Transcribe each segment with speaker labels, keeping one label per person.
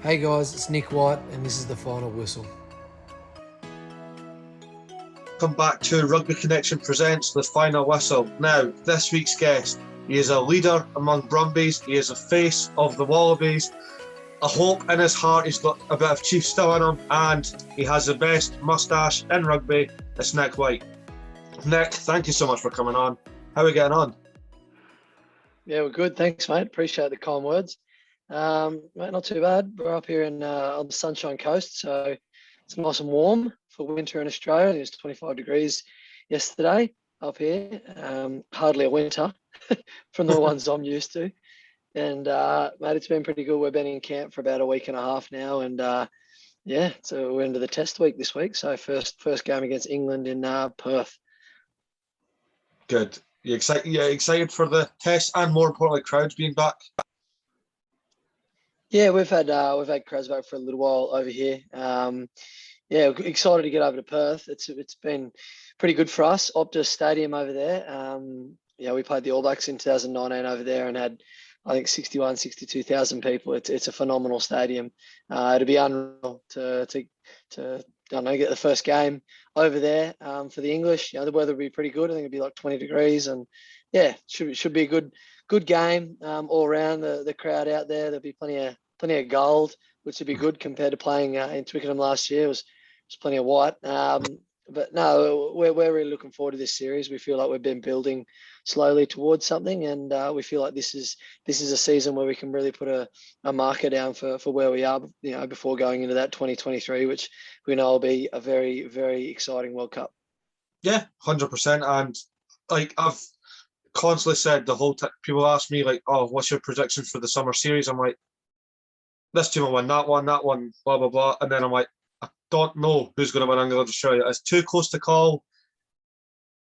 Speaker 1: Hey guys, it's Nic White and this is the final whistle.
Speaker 2: Welcome back to Rugby Connection presents The Final Whistle. Now, this week's guest, he is a leader among Brumbies, he is a face of the Wallabies. I hope in his heart he's got a bit of Chiefs still in him, and he has the best moustache in rugby. It's Nic White. Nic, thank you so much for coming on. How are we getting on?
Speaker 3: Yeah, we're good. Thanks, mate. Appreciate the kind words. Mate, not too bad. We're up here on the Sunshine Coast, so it's nice and warm for winter in Australia. It was 25 degrees yesterday up here. Hardly a winter from the ones I'm used to. And mate, it's been pretty good. We've been in camp for about a week and a half now, and yeah, so we're into the test week this week. So first game against England in Perth.
Speaker 2: Good. You excited for the test and more importantly, crowds being back?
Speaker 3: Yeah, we've had crowds back for a little while over here. Yeah, excited to get over to Perth. It's been pretty good for us. Optus Stadium over there. Yeah, we played the All Blacks in 2019 over there and had, I think, 62,000 people. It's a phenomenal stadium. It'll be unreal to I don't know, get the first game over there for the English. You know, the weather will be pretty good. I think it'll be like 20 degrees, and yeah, should be a good game all around. The crowd out there, there'll be plenty of gold, which would be good compared to playing in Twickenham last year. It was plenty of white. But no, we're really looking forward to this series. We feel like we've been building slowly towards something, and we feel like this is a season where we can really put a marker down for where we are, you know, before going into that 2023, which we know will be a very, very exciting World Cup.
Speaker 2: Yeah, 100%. And like I've constantly said the whole time, people ask me like, "Oh, what's your prediction for the summer series?" I'm like, "This team will win that one, blah blah blah," and then I'm like, I don't know who's going to win England Australia. It's too close to call.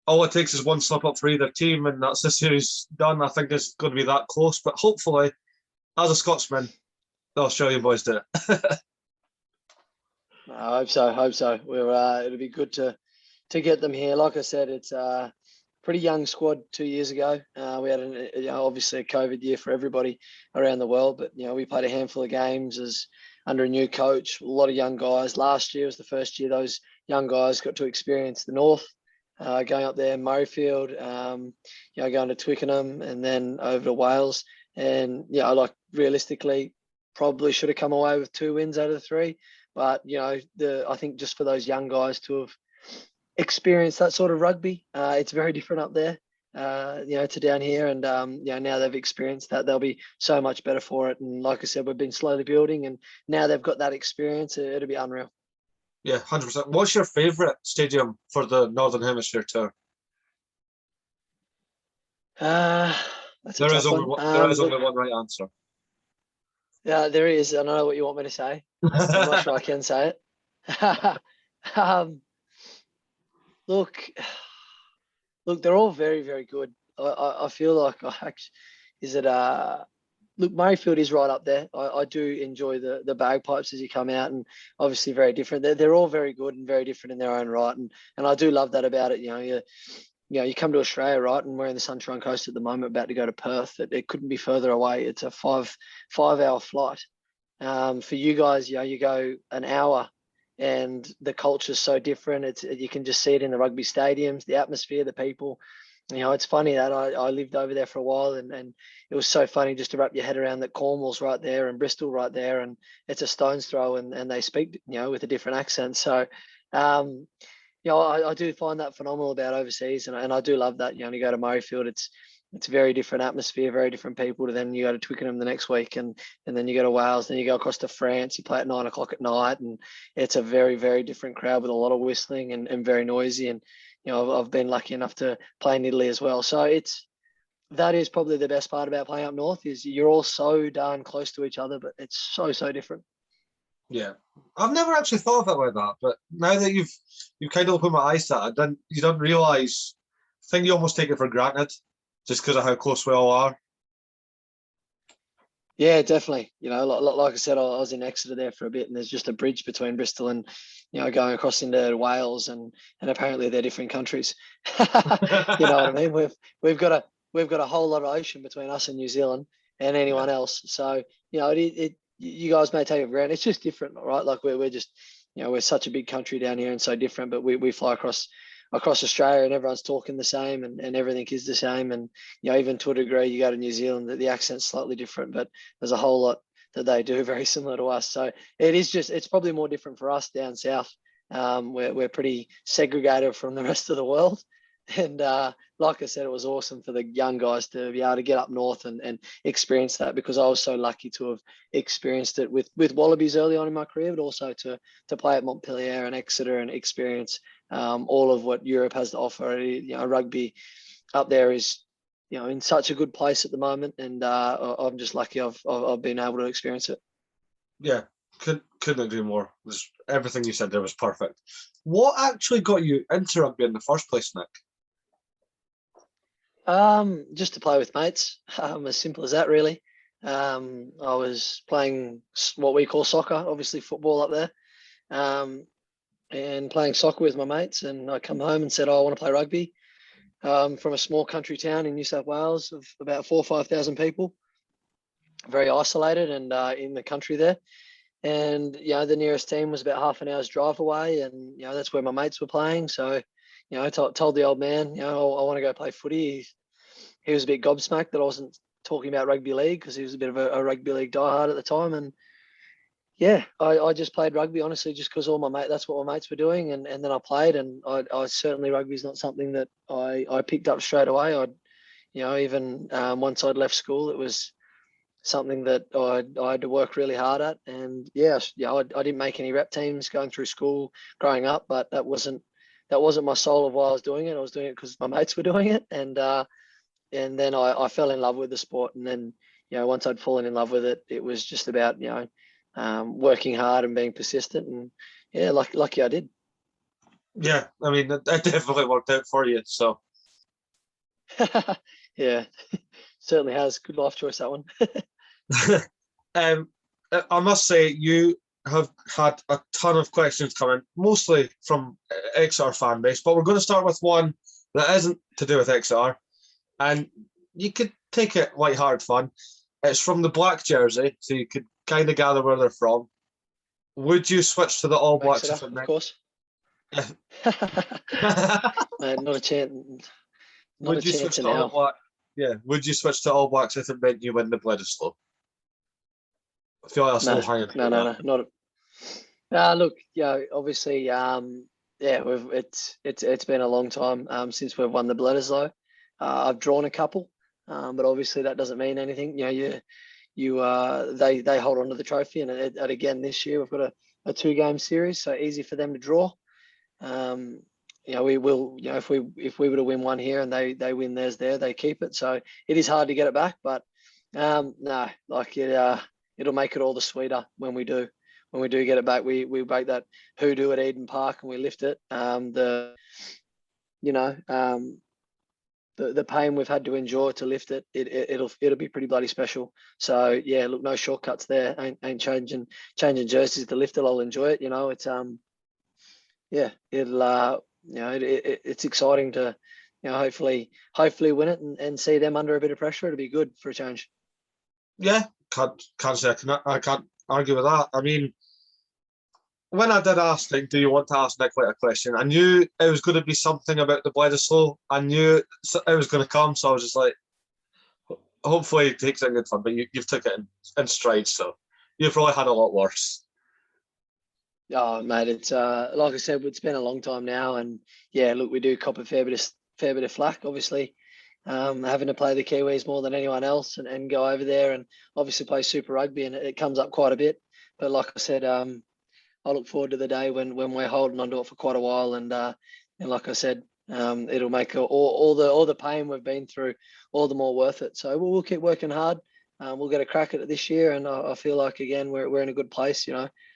Speaker 2: All it takes is one slip up for either team, and that's the series done. I think it's going to be that close, but hopefully, as a Scotsman, the Australian boys do it.
Speaker 3: I hope so. It'll be good to get them here. Like I said, it's a pretty young squad 2 years ago. We had obviously a COVID year for everybody around the world, but you know, we played a handful of games as under a new coach, a lot of young guys. Last year was the first year those young guys got to experience the North, going up there in Murrayfield, you know, going to Twickenham and then over to Wales. And yeah, like realistically, probably should have come away with 2 wins out of the 3. But you know, I think just for those young guys to have experienced that sort of rugby, it's very different up there. You know, to down here, and you know, now they've experienced that, they'll be so much better for it. And like I said, we've been slowly building, and now they've got that experience. It'll be unreal.
Speaker 2: Yeah, 100%. What's your favourite stadium for the Northern Hemisphere tour?
Speaker 3: There is only
Speaker 2: one right answer.
Speaker 3: Yeah, there is. I don't know what you want me to say. I'm not sure I can say it. Look, they're all very, very good. I feel like look, Murrayfield is right up there. I do enjoy the bagpipes as you come out, and obviously very different. They're all very good and very different in their own right, and I do love that about it. You know, you come to Australia, right, and we're in the Sunshine Coast at the moment, about to go to Perth. It couldn't be further away. It's a 5-hour flight. For you guys, you know, you go an hour, and the culture's so different. You can just see it in the rugby stadiums, the atmosphere, the people. You know, it's funny that I lived over there for a while, and it was so funny just to wrap your head around that Cornwall's right there and Bristol right there, and it's a stone's throw, and they speak, you know, with a different accent. So, you know, I do find that phenomenal about overseas, and I do love that. You know, you go to Murrayfield, it's a very different atmosphere, very different people. To then you go to Twickenham the next week, and then you go to Wales, then you go across to France. You play at 9 o'clock at night, and it's a very, very different crowd with a lot of whistling and very noisy. And you know, I've been lucky enough to play in Italy as well. So that is probably the best part about playing up north, is you're all so darn close to each other, but it's so different.
Speaker 2: Yeah, I've never actually thought of it like that, but now that you've kind of opened my eyes to it, you don't realise. I think you almost take it for granted just because of how close we all are.
Speaker 3: Yeah, definitely. You know, like I said, I was in Exeter there for a bit, and there's just a bridge between Bristol and, you know, going across into Wales, and apparently they're different countries. You know what I mean? We've got a whole lot of ocean between us and New Zealand and anyone else. So you know, you guys may take it for granted. It's just different, right? Like we're just, we're such a big country down here and so different, but we fly across Australia and everyone's talking the same and everything is the same. And, even to a degree, you go to New Zealand, the accent's slightly different, but there's a whole lot that they do very similar to us. So it's probably more different for us down south. We're pretty segregated from the rest of the world. And like I said, it was awesome for the young guys to be able to get up north and experience that, because I was so lucky to have experienced it with Wallabies early on in my career, but also to play at Montpellier and Exeter and experience all of what Europe has to offer. Rugby up there is, in such a good place at the moment, and I'm just lucky I've been able to experience it.
Speaker 2: Yeah, couldn't agree more. Everything you said there was perfect. What actually got you into rugby in the first place, Nic?
Speaker 3: Just to play with mates, as simple as that, really. I was playing what we call soccer, obviously football up there, and playing soccer with my mates. And I come home and said, I want to play rugby. From a small country town in New South Wales of about 4,000 or 5,000 people, very isolated and in the country there. And, the nearest team was about half an hour's drive away, and, that's where my mates were playing. So, told the old man, I want to go play footy. He was a bit gobsmacked that I wasn't talking about rugby league, because he was a bit of a rugby league diehard at the time. And yeah, I just played rugby, honestly, just because that's what my mates were doing. And then I played, and I certainly, rugby is not something that I picked up straight away. Even once I'd left school, it was something that I had to work really hard at. And I didn't make any rep teams going through school growing up, but that wasn't my soul of why I was doing it. I was doing it because my mates were doing it. And then I fell in love with the sport. And then, once I'd fallen in love with it, it was just about, working hard and being persistent. And yeah, lucky I did.
Speaker 2: Yeah, I mean, that definitely worked out for you. So
Speaker 3: yeah, certainly has. Good life choice, that one.
Speaker 2: I must say, you have had a ton of questions coming, mostly from Exeter fan base, but we're going to start with one that isn't to do with Exeter, and you could take it light-hearted fun. It's from the black jersey, so you could kind of gather where they're from. Would you switch to the All Blacks?
Speaker 3: Exeter, of course. Mate, not a chance.
Speaker 2: Would you switch to All Blacks? Yeah. Would you switch to All Blacks if it meant you win the Blissful? I feel like that's low hanging.
Speaker 3: No, not. Look, obviously, it's been a long time since we've won the Bledisloe. I've drawn a couple, but obviously that doesn't mean anything. They hold on to the trophy, and again this year we've got a 2-game series, so easy for them to draw. We will, if we were to win one here and they win theirs there, they keep it. So it is hard to get it back, but no, like it'll make it all the sweeter when we do get it back. We break that hoodoo at Eden Park and we lift it. The pain we've had to endure to lift it, it'll be pretty bloody special. So yeah, look, no shortcuts there. Ain't changing jerseys to lift it. I'll enjoy it. It's it's exciting to hopefully win it and see them under a bit of pressure. It'll be good for a change.
Speaker 2: Yeah, can't say I can't argue with that. I mean, when I did ask, like, do you want to ask Nic White a question? I knew it was going to be something about the Bledisloe. I knew it was going to come, so I was just like, hopefully it takes it in good fun. But you've took it in stride, so you've probably had a lot worse.
Speaker 3: Oh, mate, it's like I said, it's been a long time now, and yeah, look, we do cop a fair bit of flack, obviously. Having to play the Kiwis more than anyone else and go over there and obviously play Super Rugby, and it comes up quite a bit. But like I said, I look forward to the day when we're holding onto it for quite a while, and like I said, it'll make all the pain we've been through all the more worth it. So we'll keep working hard. We'll get a crack at it this year, and I feel like again we're in a good place,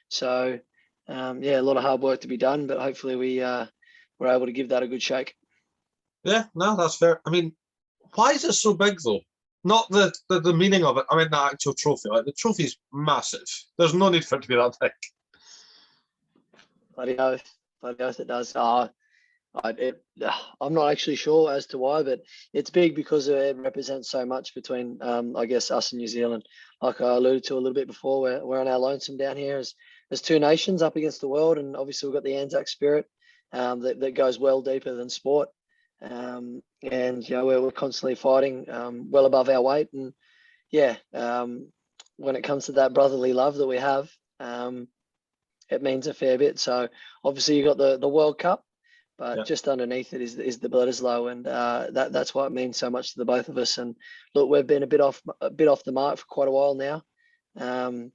Speaker 3: So a lot of hard work to be done, but hopefully we're able to give that a good shake.
Speaker 2: Yeah, no, that's fair. I mean, why is it so big though? Not the meaning of it. I mean, the actual trophy. Like, the trophy's massive. There's no need for it to be that big.
Speaker 3: Bloody oath it does. I'm not actually sure as to why, but it's big because it represents so much between, I guess, us and New Zealand. Like I alluded to a little bit before, we're on our lonesome down here as two nations up against the world, and obviously we've got the Anzac spirit that goes well deeper than sport. And we're constantly fighting well above our weight, and when it comes to that brotherly love that we have, it means a fair bit. So obviously you got the World Cup, but just underneath it is the Bledisloe, and that's why it means so much to the both of us. And look, we've been a bit off the mark for quite a while now. So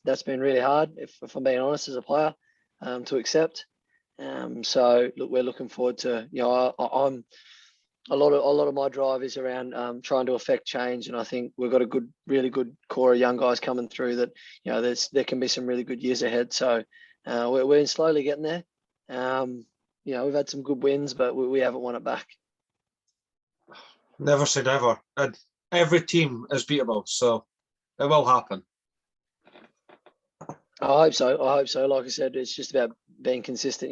Speaker 3: that's been really hard, if I'm being honest, as a player, to accept. So look, we're looking forward to, I'm a lot of my drive is around trying to affect change, and I think we've got a really good core of young guys coming through that, there can be some really good years ahead. So we're slowly getting there. We've had some good wins, but we haven't won it back.
Speaker 2: Never say never. And every team is beatable, so it will happen.
Speaker 3: I hope so. Like I said, it's just about being consistent.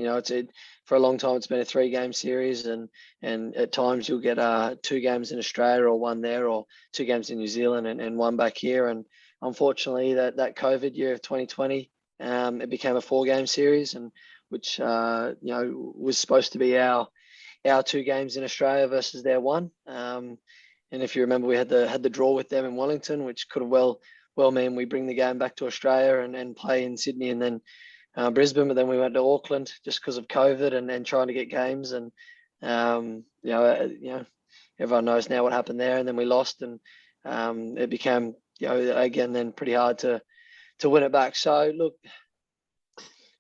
Speaker 3: For a long time it's been a 3-game series, and at times you'll get 2 games in Australia or 1 there, or 2 games in New Zealand and 1 back here. And unfortunately, that COVID year of 2020, it became a 4-game series, and which was supposed to be our 2 games in Australia versus their 1. And if you remember, we had the draw with them in Wellington, which could have well mean we bring the game back to Australia and play in Sydney and then Brisbane. But then we went to Auckland just because of COVID and trying to get games. And everyone knows now what happened there. And then we lost, and it became again then pretty hard to win it back. So look,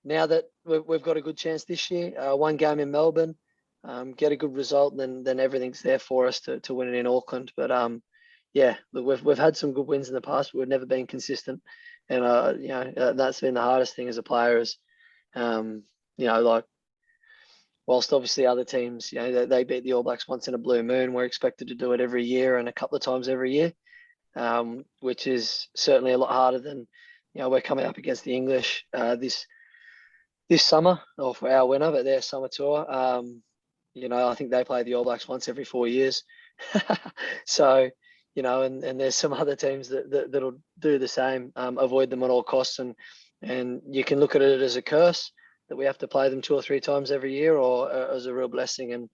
Speaker 3: now that we've got a good chance this year, 1 game in Melbourne, get a good result, and then everything's there for us to win it in Auckland. But look, we've had some good wins in the past, but we've never been consistent, and that's been the hardest thing as a player. Is like, whilst obviously other teams, they beat the All Blacks once in a blue moon, we're expected to do it every year and a couple of times every year, which is certainly a lot harder than we're coming up against the English this summer, or for our winner, but their summer tour. I think they play the All Blacks once every 4 years. So, and there's some other teams that'll do the same, avoid them at all costs. And you can look at it as a curse that we have to play them 2 or 3 times every year, or as a real blessing. And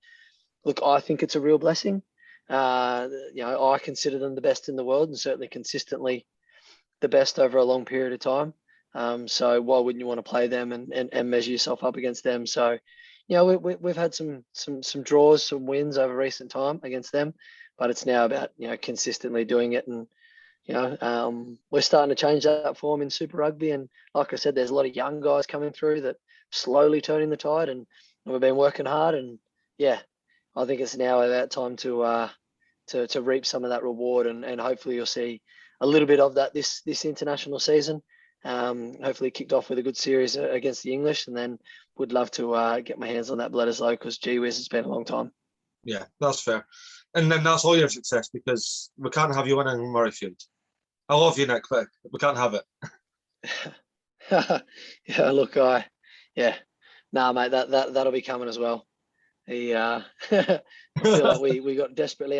Speaker 3: look, I think it's a real blessing. I consider them the best in the world, and certainly consistently the best over a long period of time. So why wouldn't you want to play them and measure yourself up against them? So, we've had some draws, some wins over recent time against them, but it's now about consistently doing it. And we're starting to change that form in Super Rugby. And like I said, there's a lot of young guys coming through that slowly turning the tide, and we've been working hard. And I think it's now about time to reap some of that reward, and hopefully you'll see a little bit of that this international season. Hopefully kicked off with a good series against the English, and then would love to get my hands on that Bledisloe, because gee whiz, it's been a long time.
Speaker 2: Yeah, that's fair. And then that's all your success, because we can't have you winning Murrayfield. I love you, Nic, but we can't have it.
Speaker 3: Look, mate, that'll be coming as well. I feel like we got desperately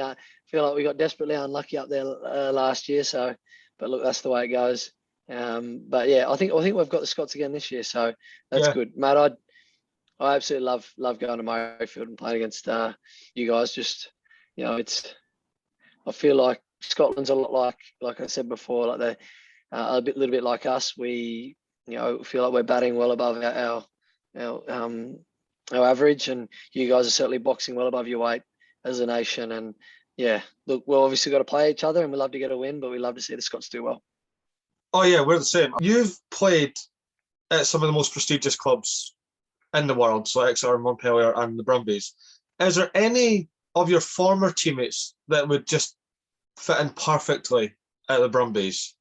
Speaker 3: unlucky up there last year. So, but look, that's the way it goes. But I think we've got the Scots again this year, so that's good, mate. I absolutely love going to Murrayfield and playing against you guys. Just I feel like Scotland's a lot like I said before, like they're a little bit like us. We feel like we're batting well above our average, and you guys are certainly boxing well above your weight as a nation. And look, we've obviously got to play each other, and we love to get a win, but we love to see the Scots do well.
Speaker 2: Oh yeah, we're the same. You've played at some of the most prestigious clubs in the world, so Exeter, Montpellier, and the Brumbies. Is there any of your former teammates that would just fit in perfectly at the Brumbies?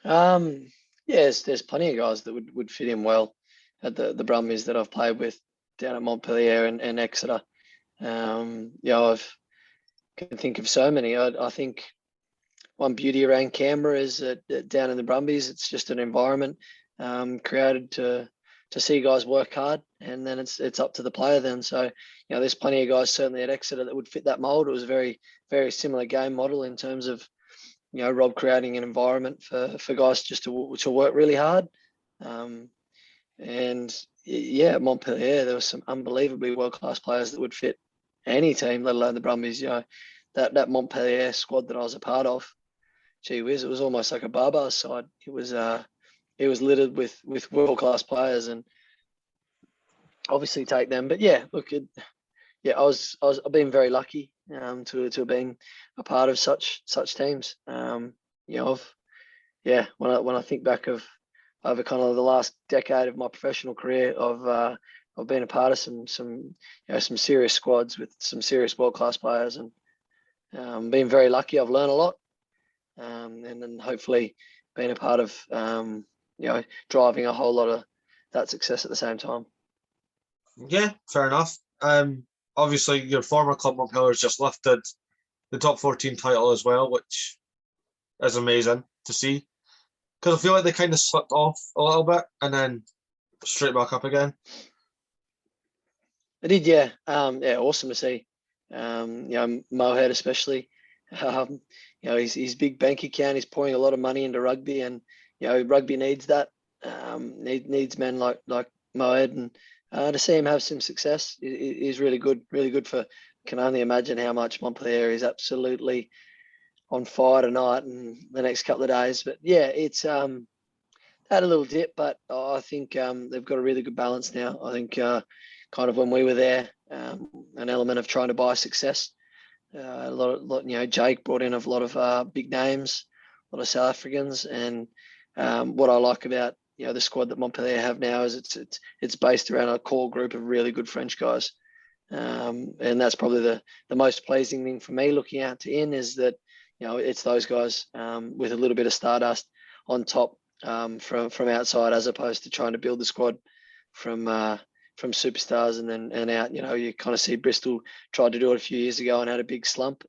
Speaker 3: There's plenty of guys that would fit in well at the Brumbies that I've played with down at Montpellier and Exeter. I can think of so many. I think one beauty around Canberra is down in the Brumbies, it's just an environment. created to see guys work hard, and then it's up to the player then. So, there's plenty of guys certainly at Exeter that would fit that mold. It was a very, very similar game model in terms of, Rob creating an environment for guys just to work really hard. And yeah, Montpellier, there was some unbelievably world-class players that would fit any team, let alone the Brumbies. That Montpellier squad that I was a part of, gee whiz, it was almost like a Barbar's side. It was littered with world-class players, and obviously take them. But yeah, look, I've been very lucky to have been a part of such teams. When I think back of over kind of the last decade of my professional career, I've been a part of some serious squads with some serious world-class players, and been very lucky. I've learned a lot, and then hopefully been a part of driving a whole lot of that success at the same time.
Speaker 2: Yeah, fair enough. Obviously, your former club Montpellier has just lifted the top 14 title as well, which is amazing to see. Because I feel like they kind of slipped off a little bit and then straight back up again.
Speaker 3: It did, yeah. Awesome to see. Mohead especially. His big bank account. He's pouring a lot of money into rugby, and rugby needs that. Needs men like Mohead, and to see him have some success is really good. Really good for. Can only imagine how much Montpellier is absolutely on fire tonight and the next couple of days. But yeah, it's had a little dip, but I think they've got a really good balance now. I think kind of when we were there, an element of trying to buy success. A lot, Jake brought in a lot of big names, a lot of South Africans, and what I like about the squad that Montpellier have now is it's based around a core group of really good French guys, and that's probably the most pleasing thing for me looking out to in is that it's those guys with a little bit of stardust on top from outside, as opposed to trying to build the squad from superstars and out. You kind of see Bristol tried to do it a few years ago and had a big slump.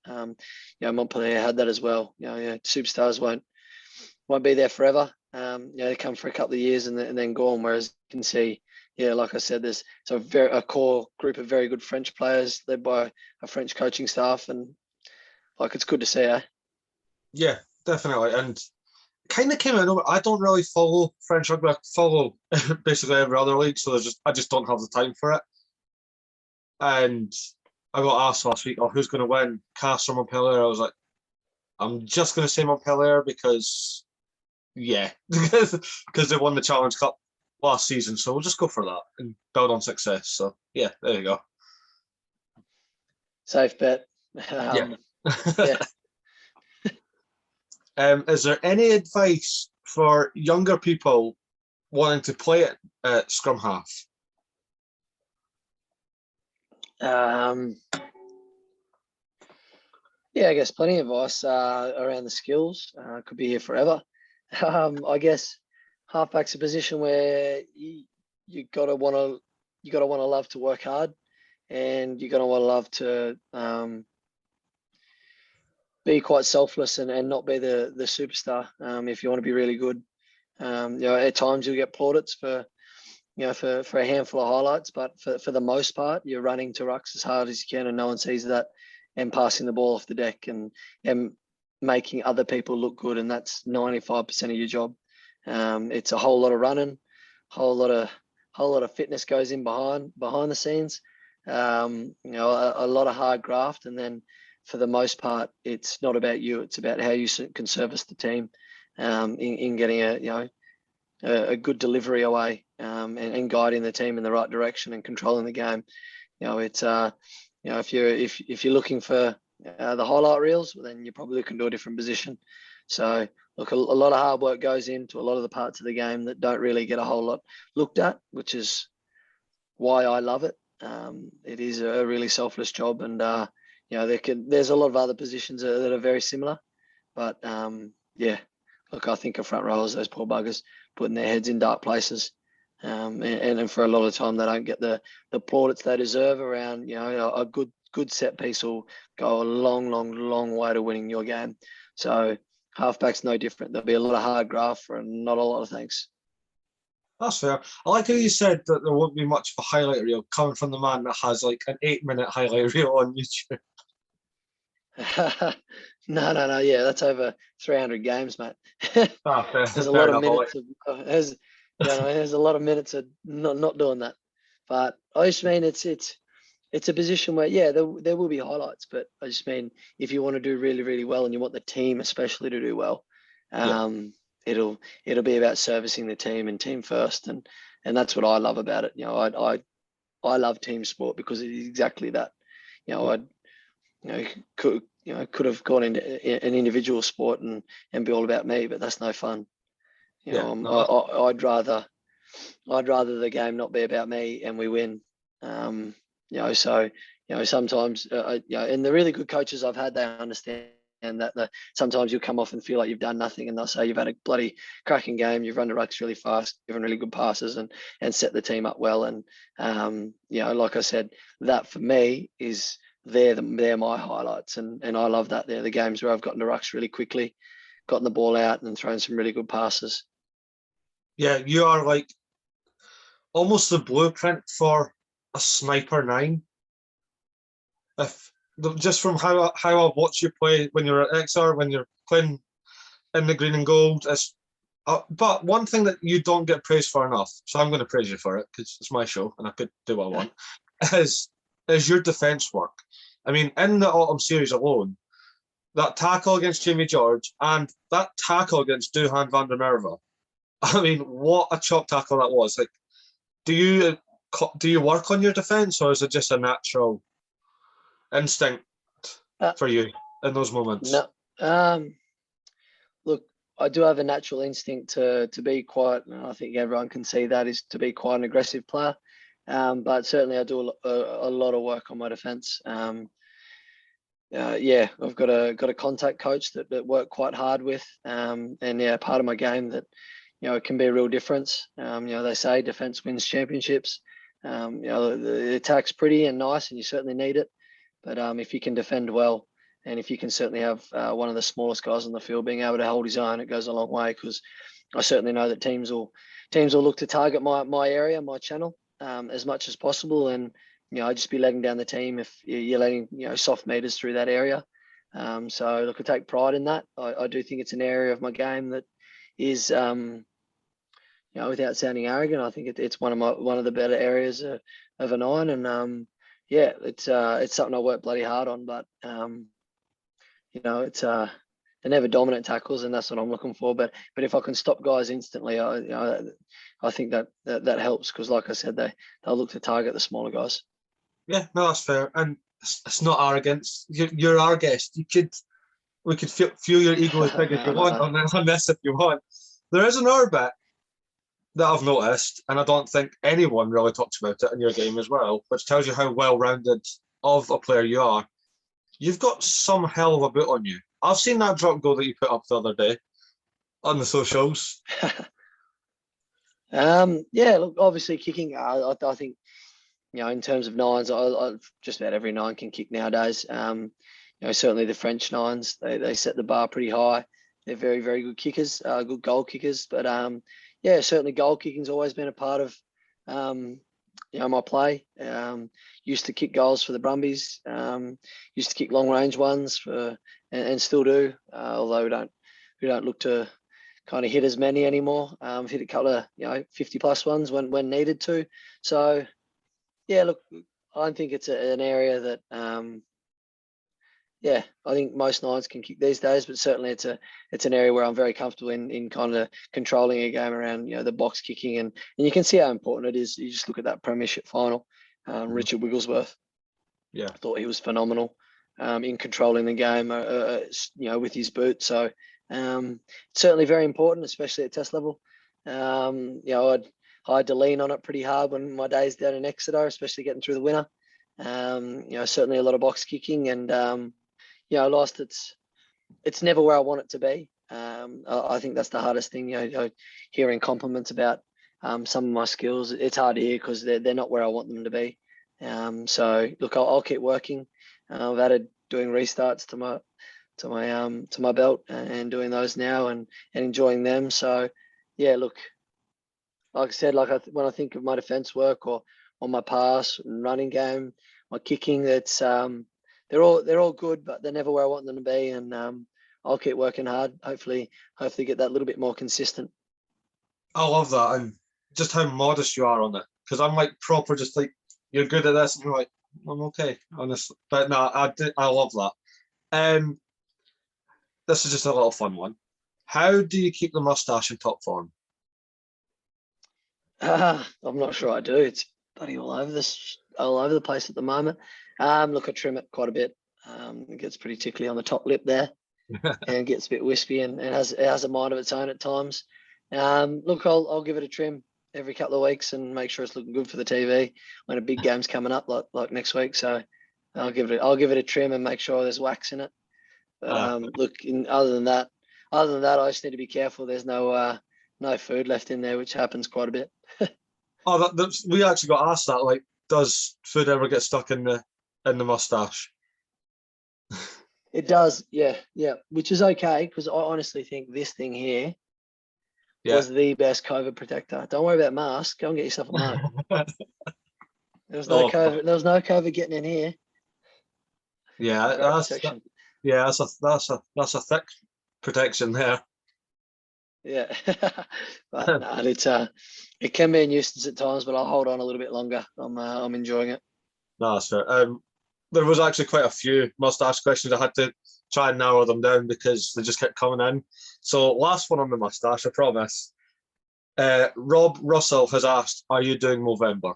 Speaker 3: Montpellier had that as well. Superstars won't be there forever. They come for a couple of years and then gone. Whereas you can see, like I said, there's a core group of very good French players led by a French coaching staff, and it's good to see, eh?
Speaker 2: Yeah, definitely. And kind of came out of nowhere. I don't really follow French rugby. I follow basically every other league, so I just don't have the time for it. And I got asked last week, who's going to win, Castres or Montpellier? I was like, I'm just going to say Montpellier because they won the Challenge Cup last season, so we'll just go for that and build on success. So yeah, there you go.
Speaker 3: Safe bet.
Speaker 2: Yeah.
Speaker 3: Is
Speaker 2: there any advice for younger people wanting to play at scrum half?
Speaker 3: I guess plenty of advice around the skills. Could be here forever. I guess halfback's a position where you gotta want to love to work hard, and you're gonna want to love to be quite selfless and not be the superstar. If you want to be really good, at times you'll get plaudits for a handful of highlights, but for the most part, you're running to rucks as hard as you can, and no one sees that, and passing the ball off the deck and making other people look good, and that's 95% of your job. It's a whole lot of running, whole lot of fitness goes in behind the scenes. A lot of hard graft, and then for the most part, it's not about you. It's about how you can service the team in getting a good delivery away and guiding the team in the right direction and controlling the game. It's if you're looking for the highlight reels, well, then you're probably looking to a different position. So look, a lot of hard work goes into a lot of the parts of the game that don't really get a whole lot looked at, which is why I love it. It is a really selfless job, and there's a lot of other positions that are very similar, but look, I think a front rowers, those poor buggers, putting their heads in dark places, and for a lot of time they don't get the plaudits they deserve around. A good set piece will go a long way to winning your game. So halfback's no different. There'll be a lot of hard graft for not a lot of thanks.
Speaker 2: That's fair. I like how you said that there won't be much of a highlight reel coming from the man that has like an 8-minute highlight reel on YouTube.
Speaker 3: No. Yeah, that's over 300 games, mate.
Speaker 2: Fair,
Speaker 3: There's a
Speaker 2: fair
Speaker 3: lot of
Speaker 2: enough.
Speaker 3: minutes of there's a lot of minutes of not doing that. But I just mean it's a position where there will be highlights, but I just mean if you want to do really, really well and you want the team especially to do well, it'll be about servicing the team and team first, and that's what I love about it. I love team sport because it is exactly that. Could have gone into an individual sport and be all about me, but that's no fun. I'd rather the game not be about me and we win. Sometimes and the really good coaches I've had, they understand that sometimes you'll come off and feel like you've done nothing, and they'll say you've had a bloody cracking game, you've run the rucks really fast, given really good passes and set the team up well. And like I said, that for me is they're my highlights, and I love that. They're the games where I've gotten the rucks really quickly, gotten the ball out and thrown some really good passes.
Speaker 2: Yeah, you are like almost the blueprint for a sniper 9. Just from how I've watched you play when you're at Exeter, when you're playing in the green and gold, but one thing that you don't get praised for enough, so I'm going to praise you for it because it's my show and I could do what I want, is your defence work. I mean, in the autumn series alone, that tackle against Jamie George and that tackle against Duhan van der Merwe, I mean, what a chop tackle that was. Like, do you work on your defence, or is it just a natural instinct for you in those moments?
Speaker 3: No. Look, I do have a natural instinct to be quite, and I think everyone can see that, is to be quite an aggressive player. But certainly I do a lot of work on my defence. I've got a contact coach that work quite hard with, and part of my game that it can be a real difference. They say defence wins championships. The attack's pretty and nice, and you certainly need it. But if you can defend well, and if you can certainly have one of the smallest guys on the field being able to hold his own, it goes a long way. Because I certainly know that teams will look to target my area, my channel, as much as possible, and I'd just be letting down the team if you're letting soft meters through that area. So look, I take pride in that. I do think it's an area of my game that is, without sounding arrogant, I think it's one of the better areas of a 9, and it's something I work bloody hard on. But it's they're never dominant tackles, and that's what I'm looking for. But if I can stop guys instantly, I think that helps, because like I said, they'll look to target the smaller guys.
Speaker 2: Yeah, no, that's fair, and it's not arrogance. You're our guest. We could feel your ego as big as you want on this if you want. There is another bit that I've noticed, and I don't think anyone really talks about it in your game as well, which tells you how well-rounded of a player you are. You've got some hell of a boot on you. I've seen that drop goal that you put up the other day on the socials.
Speaker 3: Look, obviously kicking, I think, in terms of 9s, I just about every 9 can kick nowadays. Certainly the French 9s, they set the bar pretty high. They're very, very good kickers, good goal kickers. But certainly goal kicking's always been a part of my play. Used to kick goals for the Brumbies. Used to kick long range ones and still do. Although we don't look to kind of hit as many anymore. Hit a couple of 50+ ones when needed to. So look, I think it's an area that I think most 9s can kick these days, but certainly it's an area where I'm very comfortable in kind of controlling a game around the box kicking, and you can see how important it is. You just look at that premiership final, Richard Wigglesworth.
Speaker 2: Yeah,
Speaker 3: I thought he was phenomenal in controlling the game, with his boot. So certainly very important, especially at test level. I had to lean on it pretty hard when my days down in Exeter, especially getting through the winter. Certainly a lot of box kicking, and lost. It's never where I want it to be. I think that's the hardest thing. Hearing compliments about some of my skills, it's hard to hear because they're not where I want them to be. So look, I'll keep working. I've added doing restarts to my belt and doing those now and enjoying them. So look, like I said, like when I think of my defence work or on my pass and running game, my kicking, that's they're all good, but they're never where I want them to be. And I'll keep working hard. Hopefully get that little bit more consistent.
Speaker 2: I love that, and just how modest you are on it. Because I'm like proper, just like, you're good at this, and you're like, I'm okay, honestly. But no, I love that. This is just a little fun one. How do you keep the mustache in top form?
Speaker 3: I'm not sure I do. It's bloody all over the place at the moment. Look, I trim it quite a bit. It gets pretty tickly on the top lip there, and gets a bit wispy, and it has a mind of its own at times. Look, I'll give it a trim every couple of weeks and make sure it's looking good for the TV when a big game's coming up, like next week. So I'll give it a trim and make sure there's wax in it. But look, other than that, I just need to be careful. There's no food left in there, which happens quite a bit.
Speaker 2: We actually got asked that. Like, does food ever get stuck in the mustache?
Speaker 3: It does, yeah, which is okay, because I honestly think this thing here was the best COVID protector. Don't worry about masks. Go and get yourself a mug. There was no COVID. There was no COVID getting in here.
Speaker 2: Yeah, that's a thick protection there.
Speaker 3: Yeah, but no, it can be a nuisance at times, but I'll hold on a little bit longer. I'm enjoying it.
Speaker 2: No, that's fair. There was actually quite a few mustache questions. I had to try and narrow them down because they just kept coming in. So last one on the mustache, I promise. Rob Russell has asked, "Are you doing Movember?"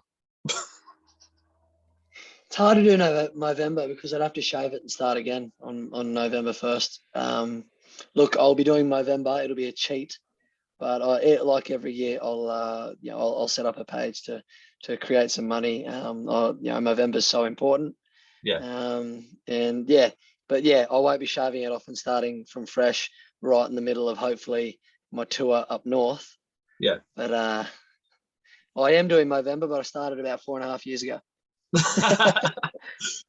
Speaker 3: It's hard to do Movember because I'd have to shave it and start again on November 1st. Look, I'll be doing Movember. It'll be a cheat, but like every year, I'll set up a page to create some money. Movember is so important.
Speaker 2: Yeah.
Speaker 3: But I won't be shaving it off and starting from fresh right in the middle of hopefully my tour up north.
Speaker 2: Yeah.
Speaker 3: But I am doing Movember, but I started about 4.5 years ago.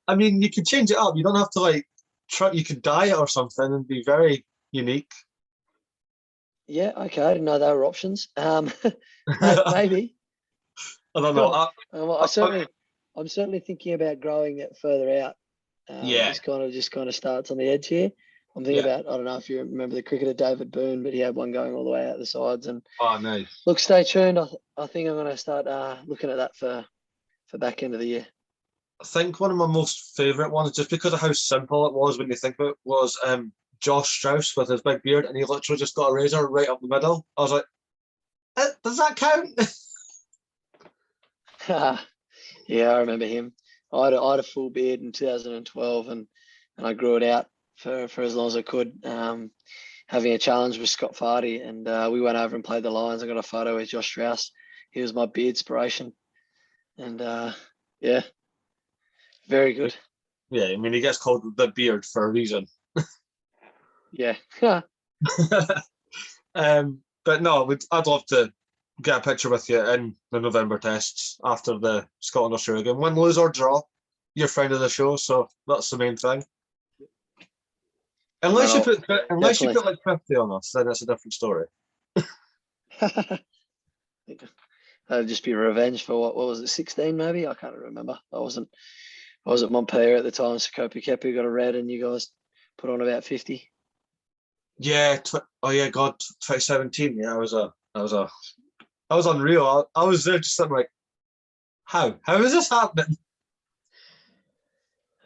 Speaker 2: I mean, you could change it up. You don't have to try. You could dye it or something and be very unique.
Speaker 3: Yeah, okay. I didn't know there were options. Maybe.
Speaker 2: I don't know.
Speaker 3: I'm certainly thinking about growing it further out. Just kind of starts on the edge here. I'm thinking about, I don't know if you remember the cricketer David Boone, but he had one going all the way out the sides. And
Speaker 2: nice.
Speaker 3: Look, stay tuned. I think I'm going to start looking at that for back end of the year.
Speaker 2: I think one of my most favourite ones, just because of how simple it was when you think about it, was Josh Strauss with his big beard, and he literally just got a razor right up the middle. I was like, does that count?
Speaker 3: Yeah, I remember him. I had a full beard in 2012, and I grew it out for as long as I could. Having a challenge with Scott Fardy, and we went over and played the Lions. I got a photo with Josh Strauss. He was my beard inspiration, and very good.
Speaker 2: Yeah, I mean, he gets called the beard for a reason.
Speaker 3: Yeah.
Speaker 2: But no, I'd love to get a picture with you in the November tests after the Scotland Australia game. Win, lose or draw, you're friend of the show, so that's the main thing. Unless you put like 50 on us, then it's a different story.
Speaker 3: That'd just be revenge for what was it, 16 maybe? I can't remember. I was at Montpellier at the time, so Kepu got a red and you guys put on about 50.
Speaker 2: Yeah, 2017. Yeah, I was unreal. I was there just like, how is this happening?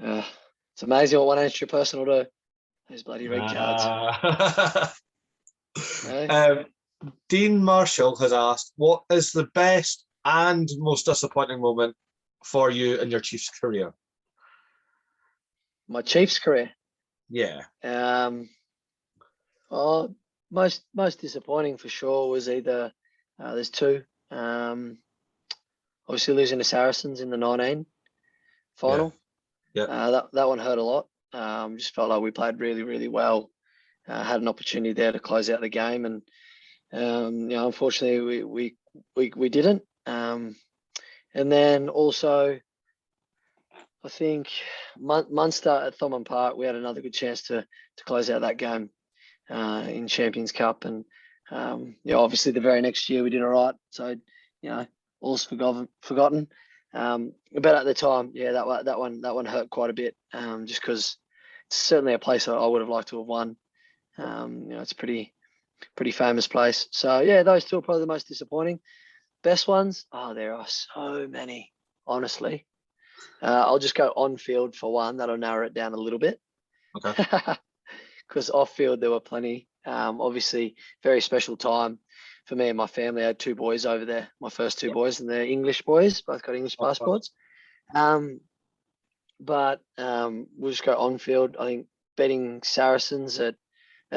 Speaker 3: It's amazing what one extra person will do. Those bloody red cards.
Speaker 2: Dean Marshall has asked, what is the best and most disappointing moment for you in your Chiefs career?
Speaker 3: My Chiefs career?
Speaker 2: Yeah.
Speaker 3: Most disappointing for sure was either, there's two. Obviously losing to Saracens in the 19 final.
Speaker 2: Yeah.
Speaker 3: That one hurt a lot. Just felt like we played really, really well. Had an opportunity there to close out the game, and unfortunately we didn't. And then also, I think Munster at Thomond Park, we had another good chance to close out that game in Champions Cup, and Obviously the very next year we did all right. So, all's forgotten. But at the time, that one hurt quite a bit. Just because it's certainly a place I would have liked to have won. It's a pretty famous place. So yeah, those two are probably the most disappointing. Best ones? Oh, there are so many, honestly. I'll just go on field for one. That'll narrow it down a little bit.
Speaker 2: Okay.
Speaker 3: Because off field there were plenty. Obviously, very special time for me and my family. I had two boys over there, my first two boys, and they're English boys, both got English passports. But we'll just go on field. I think beating Saracens at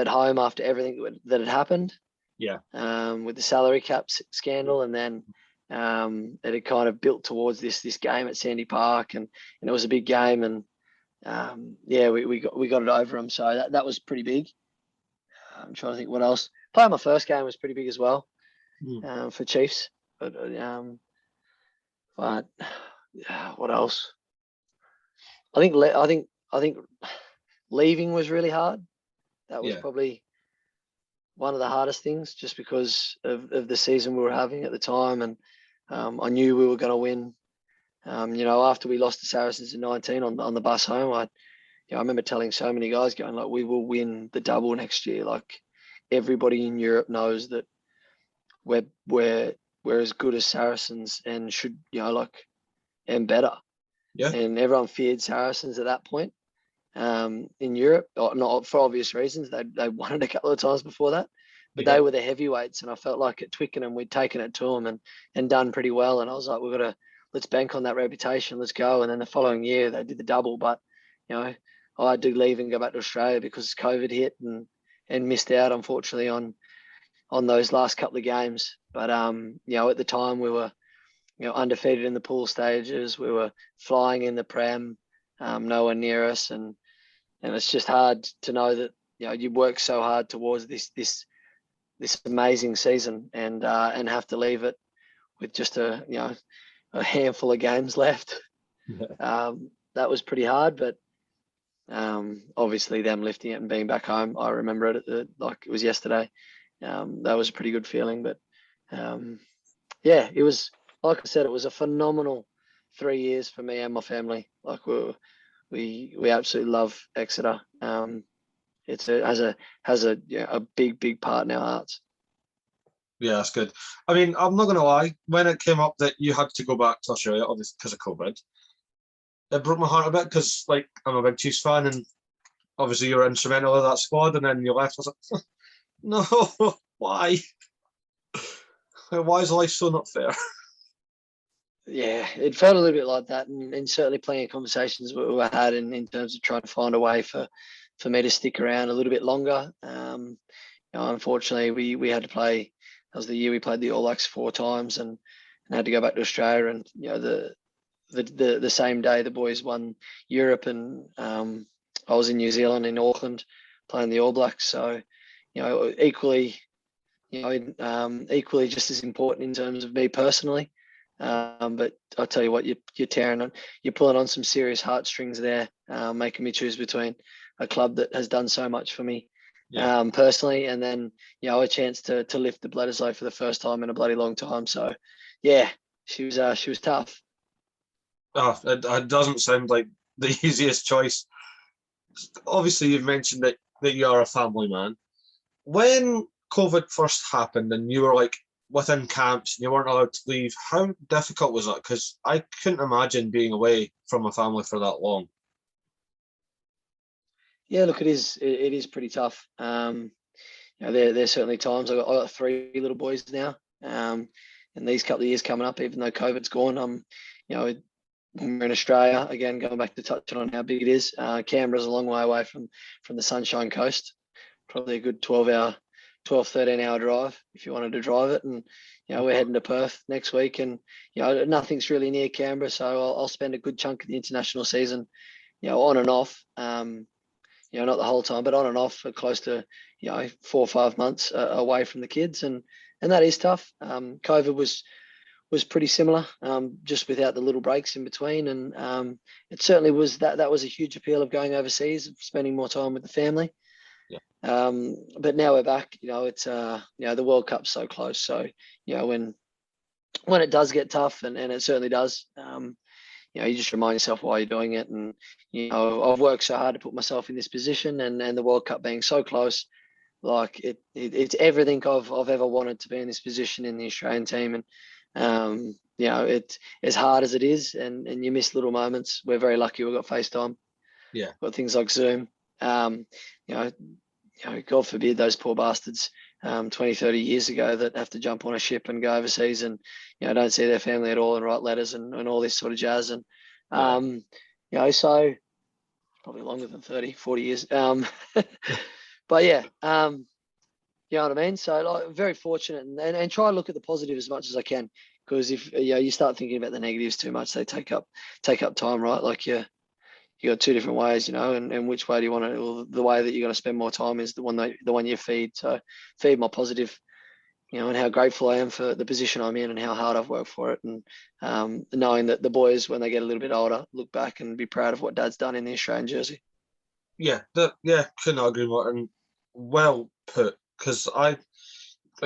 Speaker 3: home after everything that had happened.
Speaker 2: Yeah.
Speaker 3: With the salary cap scandal, and then it had kind of built towards this game at Sandy Park, and it was a big game, and we got it over them. So that was pretty big. I'm trying to think what else. Playing my first game was pretty big as well, for Chiefs. But what else? I think leaving was really hard. That was probably one of the hardest things, just because of the season we were having at the time, and I knew we were going to win. After we lost the Saracens in 19 on the bus home, I remember telling so many guys, going like, we will win the double next year. Like, everybody in Europe knows that we're as good as Saracens and should, and better.
Speaker 2: Yeah.
Speaker 3: And everyone feared Saracens at that point. In Europe, not for obvious reasons. They won it a couple of times before that, but they were the heavyweights, and I felt like at Twickenham we'd taken it to them and done pretty well. And I was like, let's bank on that reputation. Let's go. And then the following year they did the double, but I had to leave and go back to Australia because COVID hit and missed out, unfortunately, on those last couple of games. But at the time we were undefeated in the pool stages. We were flying in the Prem, nowhere near us, and it's just hard to know that you work so hard towards this amazing season and have to leave it with just a handful of games left. That was pretty hard, but obviously them lifting it and being back home, I remember it like it was yesterday. That was a pretty good feeling, but it was, like I said, it was a phenomenal 3 years for me and my family. Like we absolutely love Exeter. It has a big part in our hearts.
Speaker 2: Yeah, that's good. I mean, I'm not going to lie. When it came up that you had to go back to Australia, obviously because of COVID, it broke my heart a bit because, I'm a big Chiefs fan, and obviously you were instrumental of that squad, and then you left. I was like, no, why? Why is life so not fair?
Speaker 3: Yeah, it felt a little bit like that, and certainly plenty of conversations we had in terms of trying to find a way for me to stick around a little bit longer. Unfortunately, we had to play. That was the year we played the All Blacks 4 times, and had to go back to Australia. And the same day the boys won Europe, and I was in New Zealand in Auckland playing the All Blacks. So equally just as important in terms of me personally. But I'll tell you what, you're pulling on some serious heartstrings there, making me choose between a club that has done so much for me personally, and then a chance to lift the Bledisloe for the first time in a bloody long time. So she was tough.
Speaker 2: Oh, it doesn't sound like the easiest choice. Obviously, you've mentioned that you are a family man. When COVID first happened and you were within camps and you weren't allowed to leave, how difficult was that? Because I couldn't imagine being away from a family for that long. Yeah,
Speaker 3: look, it is pretty tough. There's certainly times. I got 3 little boys now, and these couple of years coming up, even though COVID's gone, when we're in Australia, again, going back to touching on how big it is, Canberra's a long way away from the Sunshine Coast, probably a good 13-hour drive if you wanted to drive it. And, we're heading to Perth next week, and, nothing's really near Canberra. So I'll spend a good chunk of the international season, on and off, not the whole time, but on and off for close to, 4 or 5 months away from the kids. And that is tough. COVID was pretty similar, just without the little breaks in between. And it certainly was that was a huge appeal of going overseas, spending more time with the family. But now we're back. It's the World Cup's so close. So when it does get tough, and it certainly does, you just remind yourself why you're doing it. And I've worked so hard to put myself in this position, and the World Cup being so close, like it's everything I've ever wanted to be in this position in the Australian team. And it's as hard as it is, and you miss little moments. We're very lucky we've got FaceTime.
Speaker 2: Yeah.
Speaker 3: Got things like Zoom. God forbid those poor bastards 20, 30 years ago that have to jump on a ship and go overseas and don't see their family at all and write letters and all this sort of jazz. And so probably longer than 30, 40 years. But yeah, you know what I mean? So like, very fortunate, and try to look at the positive as much as I can, because if you start thinking about the negatives too much, they take up time, right? Like you got two different ways, and which way do you want to? Well, the way that you're going to spend more time is the one you feed. So feed my positive, and how grateful I am for the position I'm in and how hard I've worked for it, and knowing that the boys, when they get a little bit older, look back and be proud of what Dad's done in the Australian jersey.
Speaker 2: Yeah, couldn't agree more, and well put. Because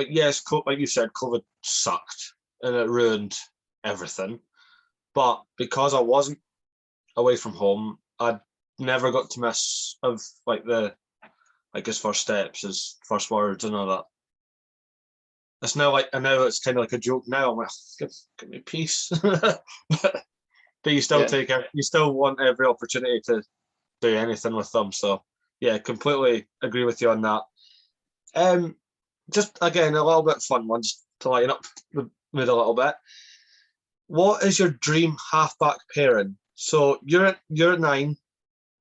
Speaker 2: yes, like you said, COVID sucked and it ruined everything. But because I wasn't away from home, I never got to miss of his first steps, his first words, and all that. It's now it's kind of like a joke now. I'm like, give me peace. But you still you still want every opportunity to do anything with them. So yeah, completely agree with you on that. Just again, a little bit fun one, just to lighten up the mood a little bit. What is your dream halfback pairing? So you're at 9.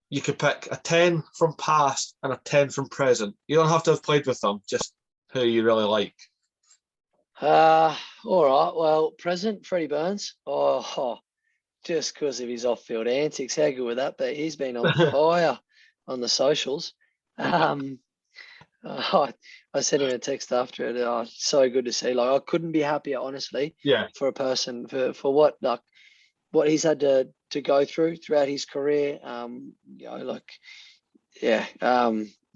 Speaker 2: You could pick a 10 from past and a 10 from present. You don't have to have played with them, just who you really like.
Speaker 3: All right. Well, present Freddie Burns. Just because of his off-field antics, how good would that be? He's been on fire on the socials. I sent him a text after it. So good to see. Like, I couldn't be happier, honestly.
Speaker 2: Yeah.
Speaker 3: For a person for what he's had to go through throughout his career.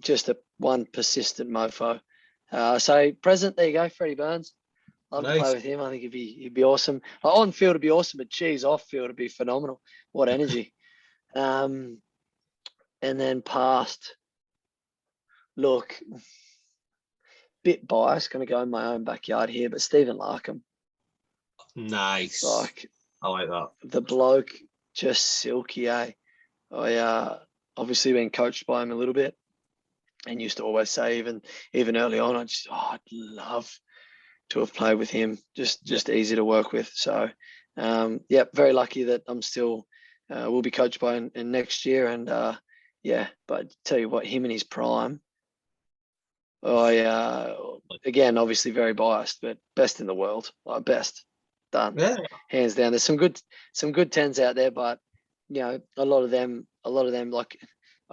Speaker 3: Just one persistent mofo. So present, there you go, Freddie Burns. Love to play with him. I think he'd be awesome. On field it'd be awesome, but geez, off field it'd be phenomenal. What energy. And then past. Look, bit biased, going to go in my own backyard here, but Stephen Larkham.
Speaker 2: Nice.
Speaker 3: Like,
Speaker 2: I like that.
Speaker 3: The bloke, just silky, eh? I obviously been coached by him a little bit, and used to always say, even early on, I'd love to have played with him. Just easy to work with. So, very lucky that I'm still will be coached by him in next year, and but tell you what, him in his prime. Again, obviously very biased, but best in the world, best done, hands down. There's some good 10s out there, but a lot of them, like,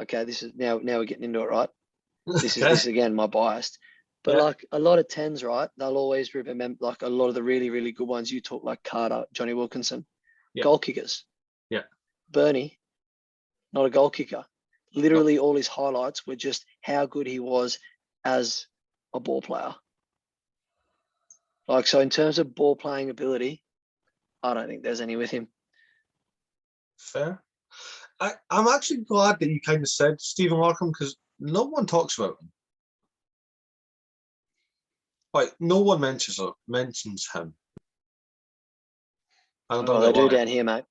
Speaker 3: okay, this is now we're getting into it, right? This is again my biased, but like a lot of 10s, right? They'll always remember, like a lot of the really, really good ones you talk, like Carter, Johnny Wilkinson, goal kickers. Yeah, Bernie, not a goal kicker. Literally, all his highlights were just how good he was as a ball player. Like, so in terms of ball playing ability, I don't think there's any with him.
Speaker 2: Fair. I'm actually glad that you kind of said Stephen Larkham, because no one talks about him. Like, no one mentions him.
Speaker 3: They do down here, mate.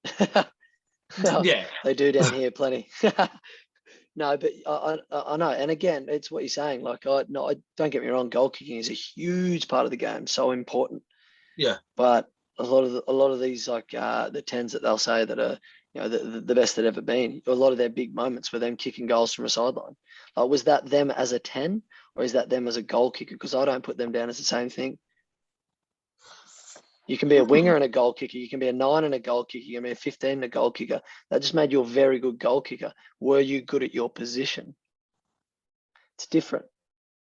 Speaker 2: Yeah.
Speaker 3: They do down here plenty. No, but I know, and again, it's what you're saying. Like, don't get me wrong, goal kicking is a huge part of the game, so important. Yeah. But a lot of these, like the 10s that they'll say that are the best that ever been, a lot of their big moments were them kicking goals from a sideline. Like, was that them as a 10, or is that them as a goal kicker? Because I don't put them down as the same thing. You can be a winger and a goal kicker. You can be a 9 and a goal kicker. You can be a 15 and a goal kicker. That just made you a very good goal kicker. Were you good at your position? It's different.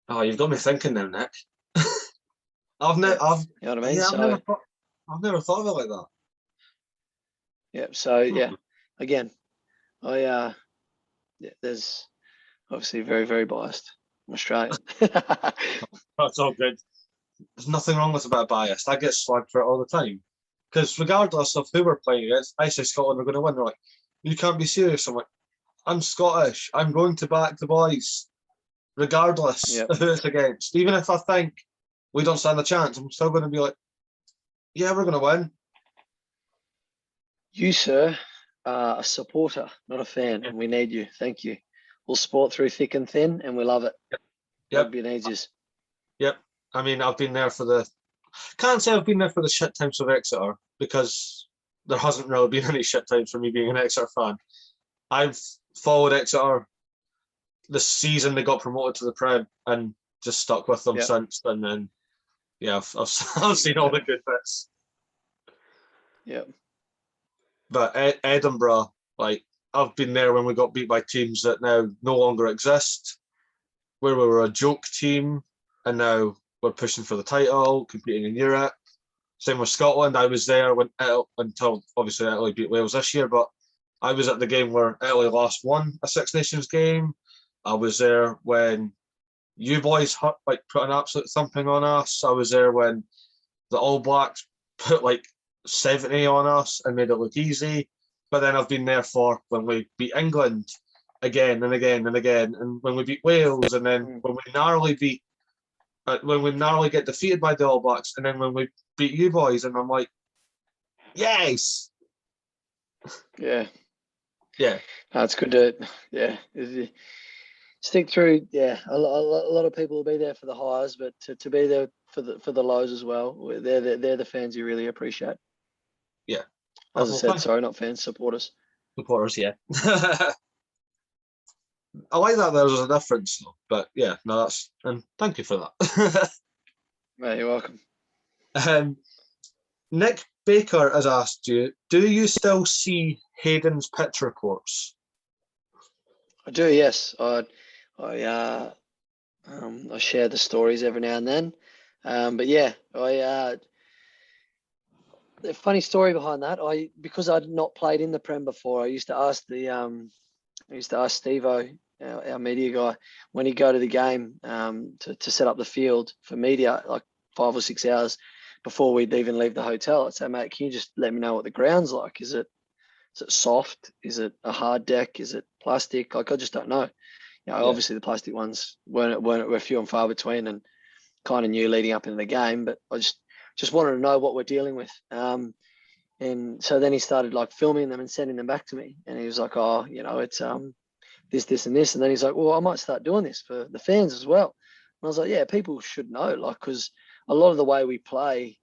Speaker 2: Oh, you've got me thinking now, Nick. You know what I mean? Yeah, I've never thought of it like that.
Speaker 3: Yeah. So yeah, again, there's Obviously, very, very biased. I'm Australian.
Speaker 2: That's all good. There's nothing wrong with a bit of bias. I get slagged for it all the time. Because regardless of who we're playing against, I say Scotland are going to win. They're like, you can't be serious. I'm like, I'm Scottish. I'm going to back the boys, regardless
Speaker 3: Yep.
Speaker 2: of who it's against. Even if I think we don't stand a chance, I'm still going to be like, yeah, we're going to win.
Speaker 3: You, sir, are a supporter, not a fan, and we need you. Thank you. We'll sport through thick and thin, and we love it.
Speaker 2: Yep.
Speaker 3: Rugby needs you.
Speaker 2: Yep. I mean, I've been there for the... Can't say I've been there for the shit times of Exeter, because there hasn't really been any shit times for me being an Exeter fan. I've followed Exeter the season they got promoted to the Prem and just stuck with them since. And then, yeah, I've seen all the good bits.
Speaker 3: Yeah.
Speaker 2: But Edinburgh, like, I've been there when we got beat by teams that now no longer exist, where we were a joke team, and now we're pushing for the title, competing in Europe. Same with Scotland. I was there when until obviously Italy beat Wales this year, but I was at the game where Italy last won a Six Nations game. I was there when you boys put an absolute thumping on us. I was there when the All Blacks put like 70 on us and made it look easy. But then I've been there for when we beat England again and again and again, and when we beat Wales, and then when we narrowly get defeated by the All Blacks, and then when we beat you boys, and I'm like, yes.
Speaker 3: Yeah.
Speaker 2: Yeah.
Speaker 3: It's good to, stick through. Yeah. A lot of people will be there for the highs, but to be there for the lows as well. They're the fans you really appreciate.
Speaker 2: Yeah.
Speaker 3: As I said, sorry, not fans, supporters.
Speaker 2: Supporters, yeah. I like that there's a difference, though. But yeah, no, that's, and thank you for that.
Speaker 3: Right, you're welcome.
Speaker 2: Nick Baker has asked you, do you still see Hayden's pitch reports?
Speaker 3: I do, yes. I share the stories every now and then. But yeah, the funny story behind that, because I'd not played in the Prem before, I used to ask Steve-O, our media guy, when he'd go to the game to set up the field for media, like 5 or 6 hours before we'd even leave the hotel. I'd say, mate, can you just let me know what the ground's like? Is it soft? Is it a hard deck? Is it plastic? Like, I just don't know. Obviously the plastic ones were few and far between, and kind of new leading up into the game, but I just wanted to know what we're dealing with. And so then he started like filming them and sending them back to me, and he was like, oh, it's this and this. And then he's like, well, I might start doing this for the fans as well. And I was like, yeah, people should know, like, because a lot of the way we play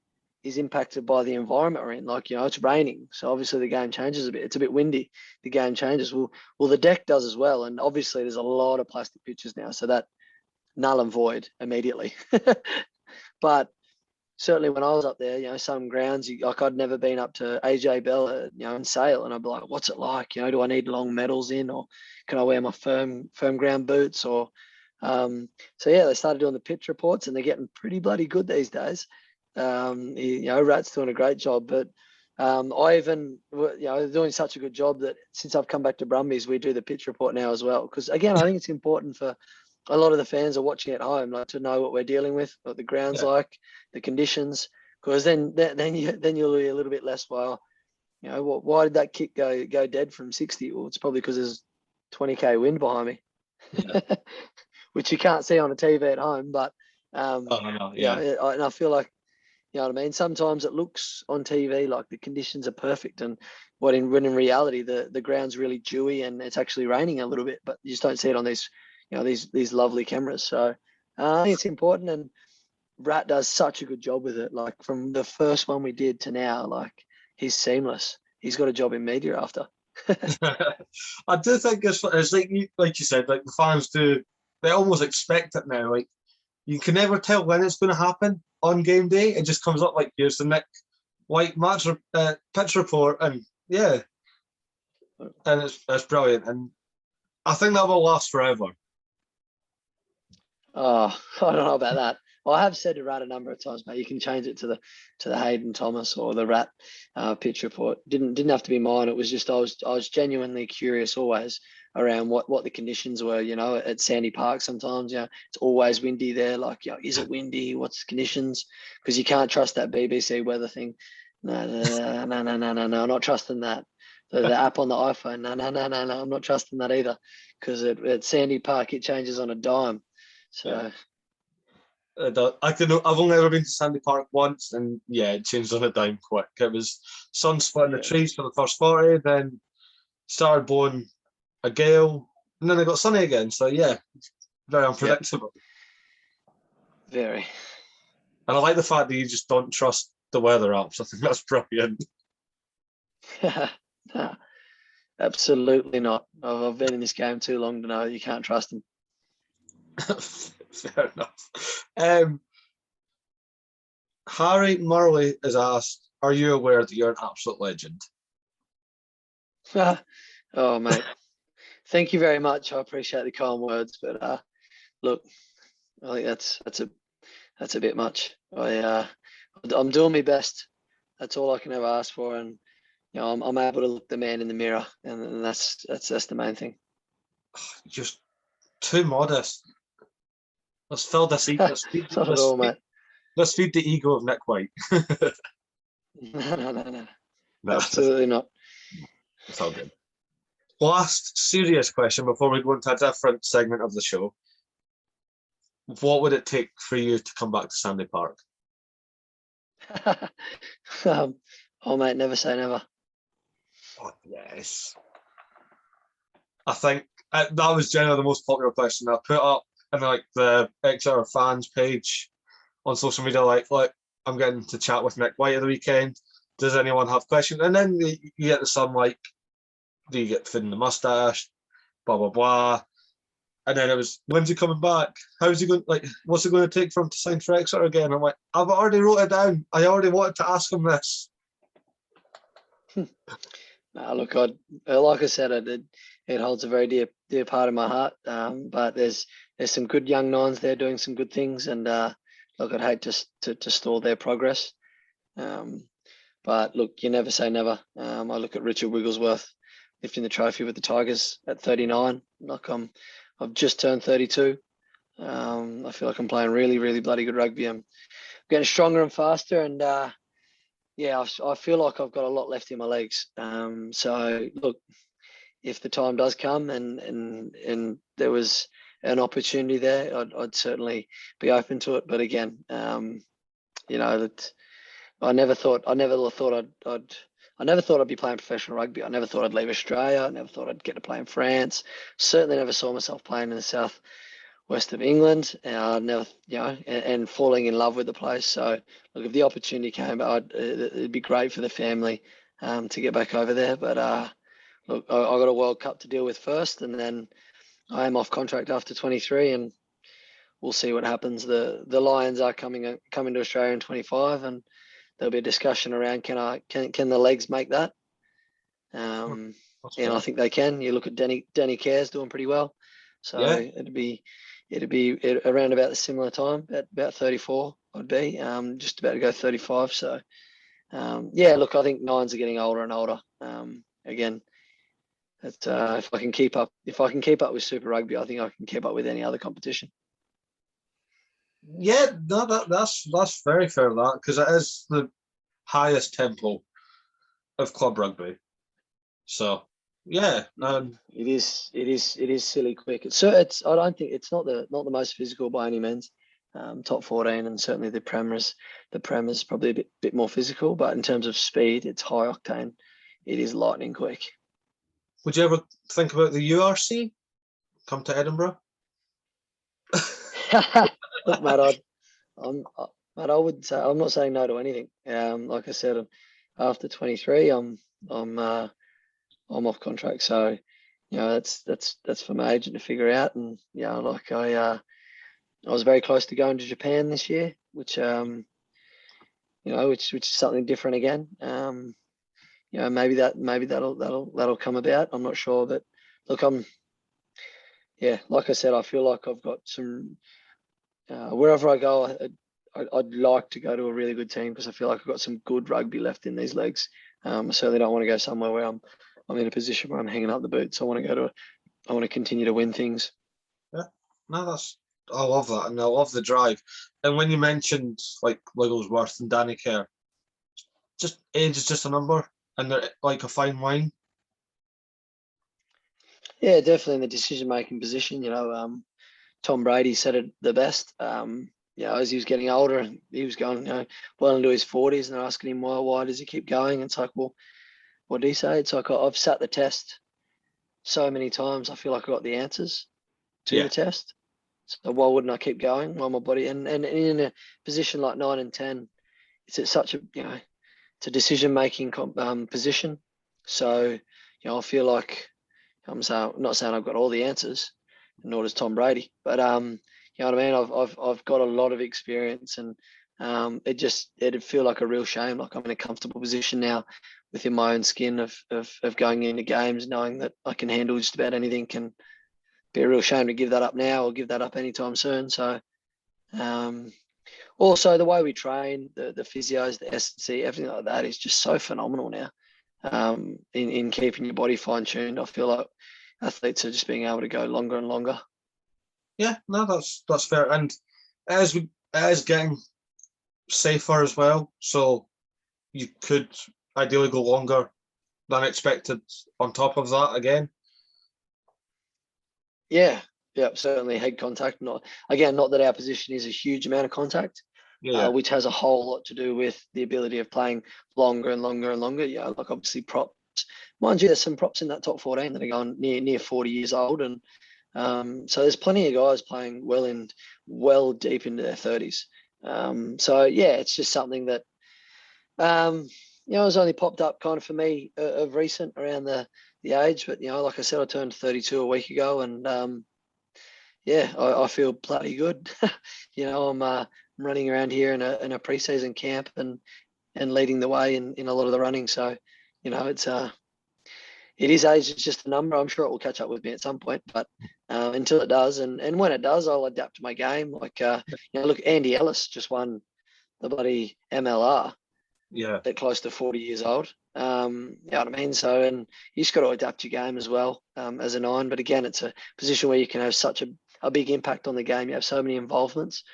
Speaker 3: is impacted by the environment we're in. Like, it's raining, so obviously the game changes a bit. It's a bit windy, the game changes. Well, the deck does as well, and obviously there's a lot of plastic pitches now, so that null and void immediately. But certainly when I was up there, some grounds, like, I'd never been up to AJ Bell, in Sale, and I'd be like, what's it like? Do I need long medals in, or can I wear my firm ground boots? Or so yeah, they started doing the pitch reports, and they're getting pretty bloody good these days. Rat's doing a great job, but I even, doing such a good job that since I've come back to Brumbies, we do the pitch report now as well. Because again, I think it's important for a lot of the fans are watching at home, like, to know what we're dealing with, what the ground's like, the conditions, because then you'll be a little bit less, well, why did that kick go dead from 60? Well, it's probably because there's 20k wind behind me, which you can't see on a TV at home. But and I feel like, you know what I mean? Sometimes it looks on TV like the conditions are perfect, and when in reality the ground's really dewy and it's actually raining a little bit, but you just don't see it on these these lovely cameras. So I think it's important, and Rat does such a good job with it. Like, from the first one we did to now, like, he's seamless. He's got a job in media after.
Speaker 2: I do think it's like you said, like, the fans do, they almost expect it now. Like, you can never tell when it's going to happen on game day. It just comes up like, here's the Nic White pitch report, and and it's brilliant, and I think that will last forever.
Speaker 3: Oh, I don't know about that. I have said to Rat a number of times, mate. You can change it to the Hayden Thomas or the Rat pitch report. Didn't have to be mine. It was just I was genuinely curious always around what the conditions were. You know, at Sandy Park sometimes, it's always windy there. Like, is it windy? What's the conditions? Because you can't trust that BBC weather thing. No, I'm not trusting that. The app on the iPhone, no, I'm not trusting that either. Because at Sandy Park it changes on a dime. So.
Speaker 2: Yeah. I've only ever been to Sandy Park once, and it changed on a dime quick. It was sun splitting the trees for the first 40, then started blowing a gale, and then it got sunny again. So very unpredictable.
Speaker 3: Very.
Speaker 2: And I like the fact that you just don't trust the weather apps. I think that's brilliant.
Speaker 3: No, absolutely not. I've been in this game too long to know you can't trust them.
Speaker 2: Fair enough. Harry Murley has asked, are you aware that you're an absolute legend?
Speaker 3: Oh, mate. Thank you very much. I appreciate the kind words, but look, I think that's a bit much. I'm doing my best. That's all I can ever ask for, and I'm able to look the man in the mirror, and that's the main thing.
Speaker 2: Just too modest. Let's fill this ego.
Speaker 3: Not at all, mate.
Speaker 2: Let's feed the ego of Nic White.
Speaker 3: No. Absolutely not.
Speaker 2: It's all good. Last serious question before we go into a different segment of the show. What would it take for you to come back to Sandy Park?
Speaker 3: Oh, mate, never say never.
Speaker 2: Oh, yes. I think that was generally the most popular question I put up in the Exeter fans page on social media. Like, I'm getting to chat with Nic White at the weekend. Does anyone have questions? And then you get to some do you get Finn the Mustache? Blah blah blah. And then it was, when's he coming back? How's he going? What's it going to take for him to sign for Exeter again? I'm like, I've already wrote it down. I already wanted to ask him this.
Speaker 3: Look, like I said, it holds a very dear part of my heart. But there's some good young nines there doing some good things, and look, I'd hate to stall their progress. But look, you never say never. I look at Richard Wigglesworth lifting the trophy with the Tigers at 39. I've just turned 32. I feel like I'm playing really, really bloody good rugby. I'm getting stronger and faster, and I feel like I've got a lot left in my legs. So look, if the time does come and there was an opportunity there, I'd certainly be open to it. But again, that I never thought I'd be playing professional rugby. I never thought I'd leave Australia. I never thought I'd get to play in France. Certainly never saw myself playing in the southwest of England. And falling in love with the place. So look, if the opportunity came, it'd be great for the family to get back over there. But look, I got a World Cup to deal with first, and then I am off contract after 23, and we'll see what happens. The Lions are coming to Australia in 25, and there'll be a discussion around can the legs make that? And I think they can. You look at Danny Care's doing pretty well, so it'd be around about the similar time, about 34. I'd be just about to go 35. So look, I think nines are getting older and older. Again, if I can keep up with Super Rugby, I think I can keep up with any other competition.
Speaker 2: Yeah, no, that's very fair, that, because it is the highest tempo of club rugby. So it is silly quick. I don't think it's not the most physical by any means. Top 14, and certainly the Prem is probably a bit more physical, but in terms of speed, it's high octane. It is lightning quick. Would you ever think about the URC? Come to Edinburgh?
Speaker 3: Look, mate, I would say I'm not saying no to anything. Like I said, after 23, I'm off contract, so that's for my agent to figure out. And I was very close to going to Japan this year, which which is something different again. Maybe that'll come about. I'm not sure, but look, like I said, I feel like I've got some wherever I go, I'd like to go to a really good team because I feel like I've got some good rugby left in these legs. I certainly don't want to go somewhere where I'm in a position where I'm hanging up the boots. I want to continue to win things.
Speaker 2: Yeah, no, I love that, and I love the drive. And when you mentioned like Wigglesworth and Danny Kerr, just age is just a number, and they're like a fine wine.
Speaker 3: Yeah, definitely in the decision-making position. Tom Brady said it the best. As he was getting older, he was going, well into his 40s, and they're asking him why does he keep going? It's like, well, what did he say? It's like, I've sat the test so many times. I feel like I got the answers to the test. So why wouldn't I keep going? Why my body and in a position like 9 and 10, it's at such a it's a decision-making position. So I feel like I'm not saying I've got all the answers, nor does Tom Brady, but you know what I mean. I've got a lot of experience, and it'd feel like a real shame. Like I'm in a comfortable position now, within my own skin of going into games, knowing that I can handle just about anything. Can be a real shame to give that up now or give that up anytime soon. So, also the way we train, the physios, the S&C, everything like that is just so phenomenal now. In keeping your body fine tuned, I feel like athletes are just being able to go longer and longer.
Speaker 2: Yeah, no, that's fair, and as getting safer as well, so you could ideally go longer than expected on top of that again.
Speaker 3: Yeah, certainly head contact. Not that our position is a huge amount of contact, which has a whole lot to do with the ability of playing longer and longer and longer. Yeah, like obviously props. Mind you, there's some props in that top 14 that are going near 40 years old, and so there's plenty of guys playing well deep into their 30s. So yeah, it's just something that it's only popped up kind of for me of recent around the age, but like I said, I turned 32 a week ago, and I feel bloody good. I'm running around here in a preseason camp and leading the way in a lot of the running. So, it is age, it's just a number. I'm sure it will catch up with me at some point, but until it does, and when it does, I'll adapt to my game. Like, look, Andy Ellis just won the bloody MLR.
Speaker 2: Yeah,
Speaker 3: At close to 40 years old. You know what I mean? So, and you just got to adapt your game as well as a 9. But again, it's a position where you can have such a big impact on the game. You have so many involvements.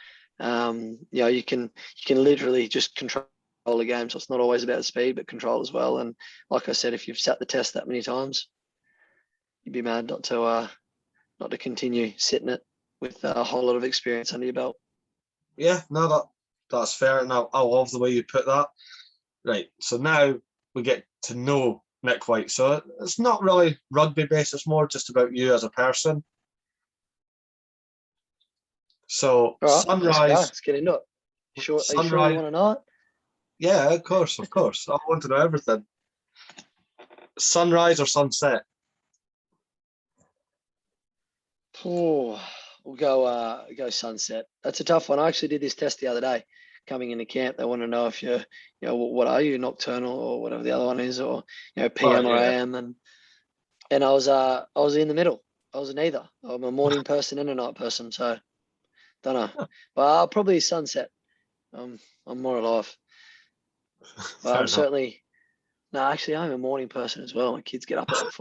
Speaker 3: You can literally just control the game. So it's not always about speed, but control as well. And like I said, if you've sat the test that many times, you'd be mad not to continue sitting it with a whole lot of experience under your belt.
Speaker 2: Yeah, no, that's fair, and I love the way you put that. Right, so now we get to know Nic White. So it's not really rugby based, it's more just about you as a person. So
Speaker 3: all right,
Speaker 2: sunrise.
Speaker 3: let's get into it. Sure, are you sure you want to know it?
Speaker 2: Yeah, of course. I want to know everything. Sunrise or sunset?
Speaker 3: Oh, we'll go sunset. That's a tough one. I actually did this test the other day. Coming into camp, they want to know if you're, what are you, nocturnal or whatever the other one is, or PM or AM, and I was in the middle. I was neither. I'm a morning person and a night person, so don't know. But I'll probably sunset. I'm more alive. But I'm certainly actually I'm a morning person as well. My kids get up at like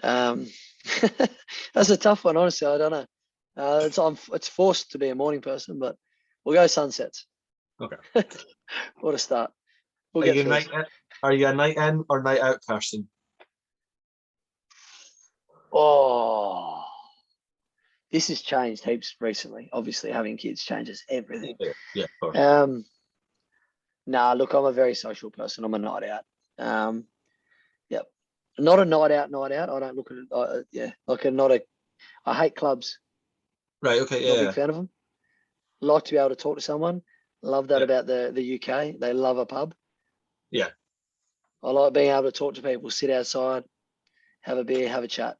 Speaker 3: 5:30. That's a tough one, honestly. I don't know. It's forced to be a morning person, but we'll go sunsets.
Speaker 2: Okay.
Speaker 3: What a start.
Speaker 2: Are you a night in or night out person?
Speaker 3: Oh, this has changed heaps recently. Obviously, having kids changes everything.
Speaker 2: Yeah, of course.
Speaker 3: Look, I'm a very social person. I'm a night out. Yep. Not a night out. I don't look at it. I hate clubs.
Speaker 2: Right. Okay.
Speaker 3: Not a big fan of them. Like to be able to talk to someone. Love that about the UK. They love a pub.
Speaker 2: Yeah.
Speaker 3: I like being able to talk to people, sit outside, have a beer, have a chat.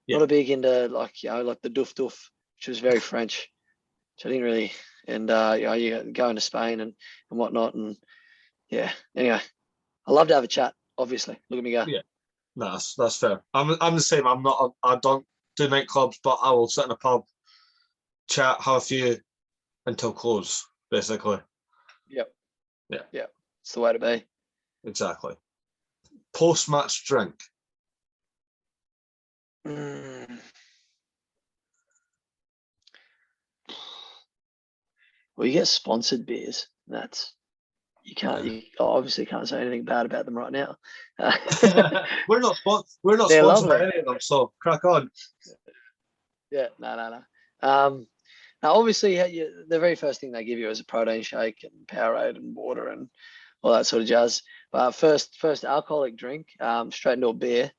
Speaker 2: Yeah.
Speaker 3: Not a big into like the doof, which was very French, which I didn't really. And you go into Spain and whatnot, and yeah. Anyway, I love to have a chat. Obviously, look at me go.
Speaker 2: Yeah. No, that's fair. I'm the same. I don't do nightclubs, but I will sit in a pub chat, have a few until close, basically.
Speaker 3: Yep.
Speaker 2: Yeah.
Speaker 3: Yeah. It's the way to be.
Speaker 2: Exactly. Post-match drink.
Speaker 3: Mm. Well, you get sponsored beers. You obviously can't say anything bad about them right now.
Speaker 2: We're not
Speaker 3: They're
Speaker 2: sponsored by
Speaker 3: lovely.
Speaker 2: any of them, so crack on.
Speaker 3: Yeah, no. Now obviously the very first thing they give you is a protein shake and Powerade and water and all that sort of jazz. But first alcoholic drink, straight into a beer.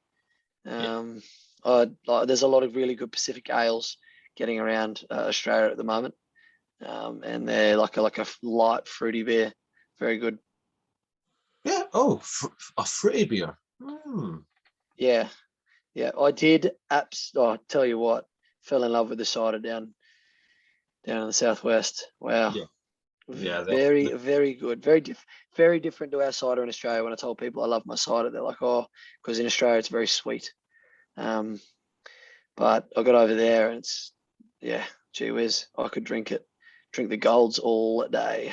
Speaker 3: There's a lot of really good Pacific ales getting around Australia at the moment, and they're like a light fruity beer, very good.
Speaker 2: Yeah. Oh, a fruity beer.
Speaker 3: Yeah. I did. I tell you what, fell in love with the cider down in the southwest. Wow.
Speaker 2: Yeah.
Speaker 3: Very good. Very different to our cider in Australia. When I told people I love my cider, they're like, oh, because in Australia it's very sweet. But I got over there and it's, gee whiz, I could drink the golds all day.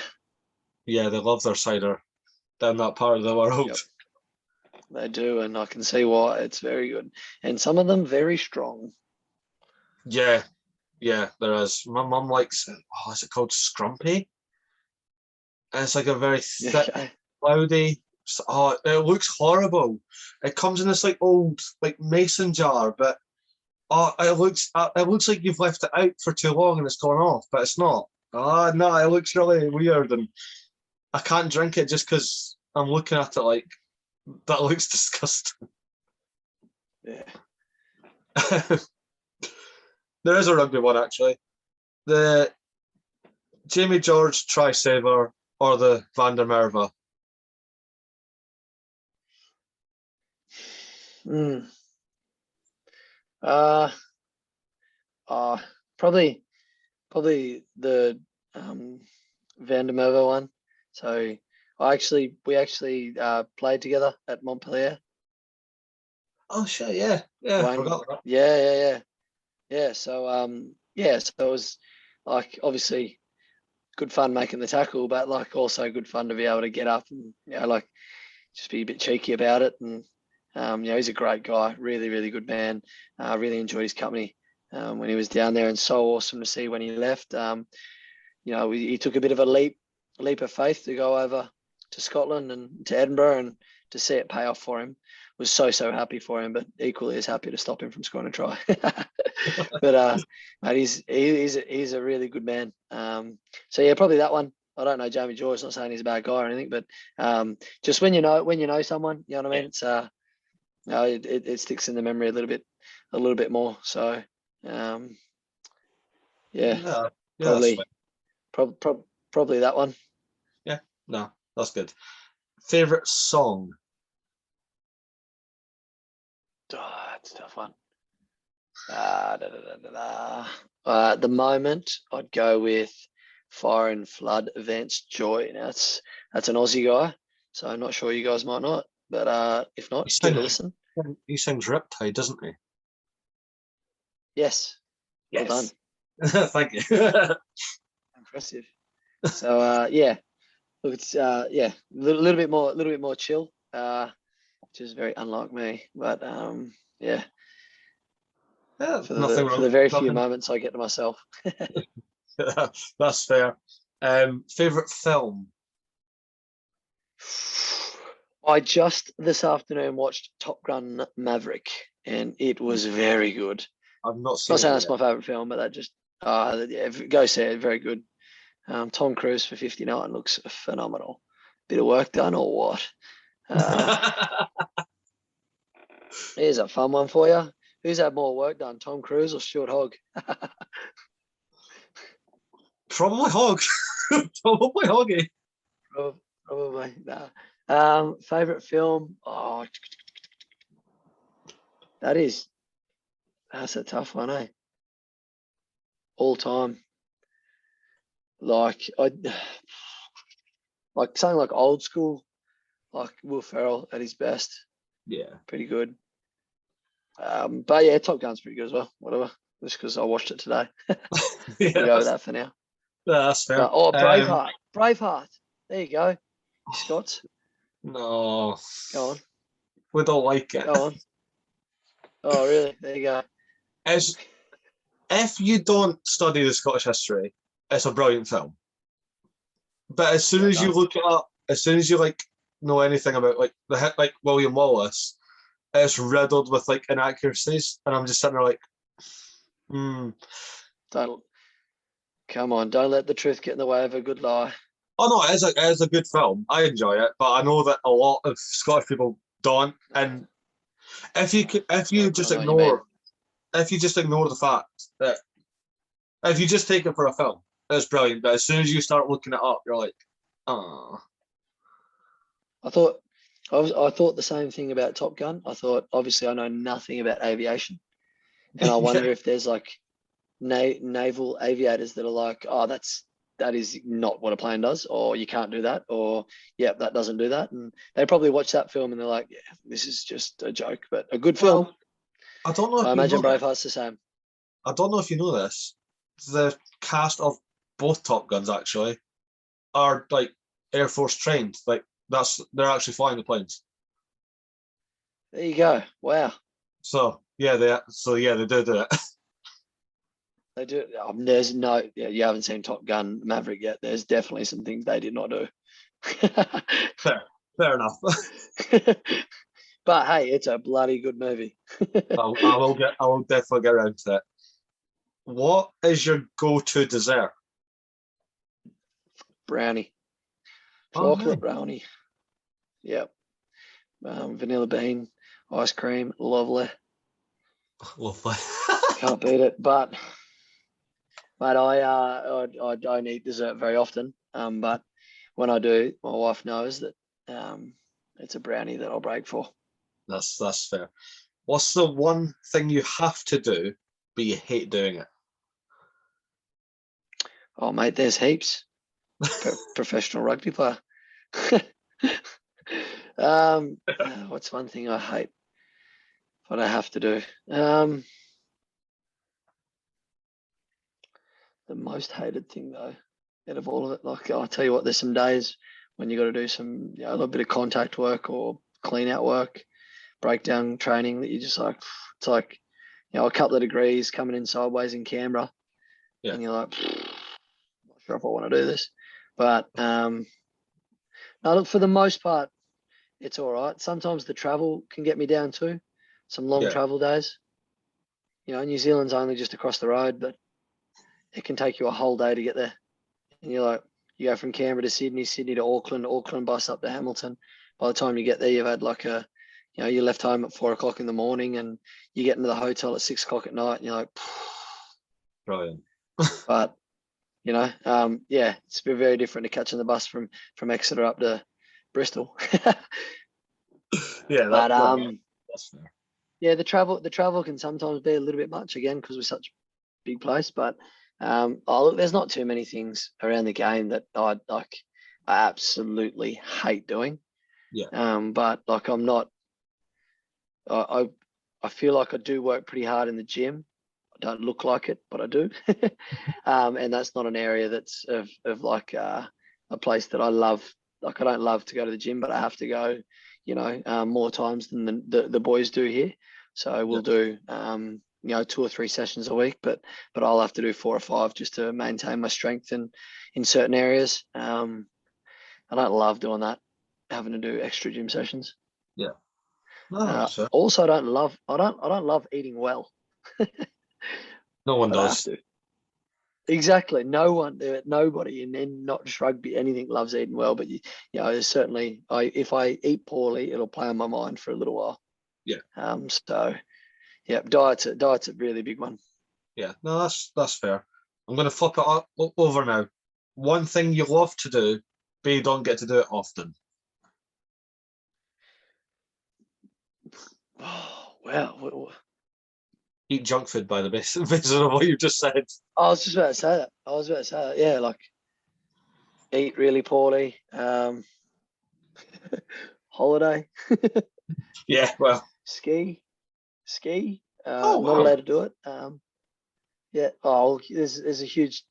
Speaker 2: Yeah, they love their cider down that part of the world.
Speaker 3: Yep. They do, and I can see why. It's very good. And some of them very strong.
Speaker 2: Yeah, there is. My mum likes it. Oh, is it called Scrumpy? And it's like a very thick, cloudy. Oh, it looks horrible. It comes in this like old like mason jar, but it looks like you've left it out for too long and it's gone off, but it's not. Oh no, it looks really weird, and I can't drink it just because I'm looking at it like that looks disgusting.
Speaker 3: Yeah.
Speaker 2: There is a rugby one actually. The Jamie George try saver or the Van der Merwe.
Speaker 3: Probably the Van der Merwe one. So we actually played together at Montpellier.
Speaker 2: Oh shit, yeah.
Speaker 3: Dwayne,
Speaker 2: Forgot that.
Speaker 3: yeah. So so it was like obviously good fun making the tackle, but like also good fun to be able to get up and like just be a bit cheeky about it. And he's a great guy, really, really good man. Really enjoyed his company when he was down there, and so awesome to see when he left. He took a bit of a leap of faith to go over to Scotland and to Edinburgh, and to see it pay off for him. Was so happy for him, but equally as happy to stop him from scoring a try. But mate, he's a really good man. So yeah, probably that one. I don't know Jamie George, not saying he's a bad guy or anything, but just when you know someone, you know what I mean. It's it sticks in the memory a little bit more. So probably that one.
Speaker 2: Yeah, no, that's good. Favorite song?
Speaker 3: It's a tough one. At the moment, I'd go with Fire and Flood, Vance Joy. Now that's an Aussie guy, so I'm not sure you guys might not, but if not, give it a listen.
Speaker 2: He sounds Riptide, doesn't he?
Speaker 3: Yes. Well done.
Speaker 2: Thank you.
Speaker 3: Impressive. So look, it's a little bit more chill, which is very unlike me, but for the very few moments I get to myself.
Speaker 2: That's fair. Favorite film?
Speaker 3: I just this afternoon watched Top Gun Maverick, and it was very good.
Speaker 2: I've not seen
Speaker 3: Not saying
Speaker 2: it
Speaker 3: that's my favorite film, but that just go see it. Very good. Tom Cruise for 59 looks phenomenal. Bit of work done or what? Here's a fun one for you. Who's had more work done, Tom Cruise or Stuart Hogg?
Speaker 2: Probably Hogg. Probably Hoggy.
Speaker 3: Probably. Nah. Favorite film? Oh, that's a tough one, eh? All time. Like something like old school, like Will Ferrell at his best.
Speaker 2: Yeah.
Speaker 3: Pretty good. But yeah, Top Gun's pretty good as well. Whatever. just because I watched it today.
Speaker 2: Yeah,
Speaker 3: We'll go with that for now.
Speaker 2: that's fair.
Speaker 3: Braveheart. Braveheart. There you go. You Scots.
Speaker 2: No,
Speaker 3: Go on.
Speaker 2: we don't like it.
Speaker 3: Go on. Oh, really? There you go.
Speaker 2: If you don't study the Scottish history, it's a brilliant film. But as soon as you look it up, as soon as you like know anything about like the hit like William Wallace, it's riddled with like inaccuracies, and I'm just sitting there like,
Speaker 3: Come on, don't let the truth get in the way of a good lie.
Speaker 2: Oh no, it is a good film. I enjoy it, but I know that a lot of Scottish people don't. And if you just ignore the fact that if you just take it for a film, it's brilliant. But as soon as you start looking it up, you're like, oh.
Speaker 3: I thought the same thing about Top Gun. I thought, obviously, I know nothing about aviation, and I wonder if there's like naval aviators that are like, oh, that is not what a plane does, or you can't do that, or yeah, that doesn't do that. And they probably watch that film and they're like, yeah, this is just a joke, but a good film.
Speaker 2: I don't know.
Speaker 3: I imagine Braveheart's the same.
Speaker 2: I don't know if you know this. The cast of both Top Guns actually are like Air Force trained. Like they're actually flying the planes.
Speaker 3: There you go. Wow.
Speaker 2: So yeah, they do it.
Speaker 3: They do. There's no. Yeah, you haven't seen Top Gun Maverick yet. There's definitely some things they did not do.
Speaker 2: Fair enough.
Speaker 3: But hey, it's a bloody good movie.
Speaker 2: I will definitely get around to it. What is your go-to dessert?
Speaker 3: Brownie. Chocolate brownie. Yep. Vanilla bean, ice cream, lovely.
Speaker 2: Lovely.
Speaker 3: Can't beat it. But I don't eat dessert very often. But when I do, my wife knows that it's a brownie that I'll break for.
Speaker 2: That's fair. What's the one thing you have to do, but you hate doing it?
Speaker 3: Oh, mate, there's heaps. Professional rugby player. What's one thing I hate? What I have to do? The most hated thing though, out of all of it, like I'll tell you what, there's some days when you got to do some, a little bit of contact work or clean out work, breakdown training that you just like, it's like, a couple of degrees coming in sideways in Canberra, and you're like, not sure if I want to do this, but no, look, for the most part, it's all right. Sometimes the travel can get me down too. Some long travel days. New Zealand's only just across the road, but it can take you a whole day to get there. And you're like, you go from Canberra to Sydney, Sydney to Auckland bus up to Hamilton. By the time you get there, you've had like you left home at 4 o'clock in the morning and you get into the hotel at 6 o'clock at night and you're like,
Speaker 2: brilliant.
Speaker 3: But, it's very different to catching the bus from Exeter up to Bristol.
Speaker 2: Yeah, that's fair.
Speaker 3: Yeah, the travel can sometimes be a little bit much again because we're such a big place. But look, there's not too many things around the game that I absolutely hate doing.
Speaker 2: Yeah.
Speaker 3: But like I'm not. I feel like I do work pretty hard in the gym. I don't look like it, but I do. And that's not an area that's of like a place that I love. Like I don't love to go to the gym, but I have to go, more times than the boys do here. So we'll do, 2 or 3 sessions a week, but I'll have to do 4 or 5 just to maintain my strength in certain areas. I don't love doing that, having to do extra gym sessions.
Speaker 2: Yeah. No,
Speaker 3: also, I don't love eating well.
Speaker 2: No one does.
Speaker 3: Exactly. Nobody, and not just rugby, anything loves eating well. But there's certainly, if I eat poorly, it'll play on my mind for a little while.
Speaker 2: Yeah.
Speaker 3: So, yeah, diet's a really big one.
Speaker 2: Yeah. No, that's fair. I'm going to flip it up over now. One thing you love to do, but you don't get to do it often.
Speaker 3: Oh, wow.
Speaker 2: Eat junk food, by the basis of what you just said.
Speaker 3: I was just about to say that. Yeah, like eat really poorly. Holiday.
Speaker 2: Yeah, well.
Speaker 3: Ski. Not allowed to do it. Yeah. Oh, there's a huge,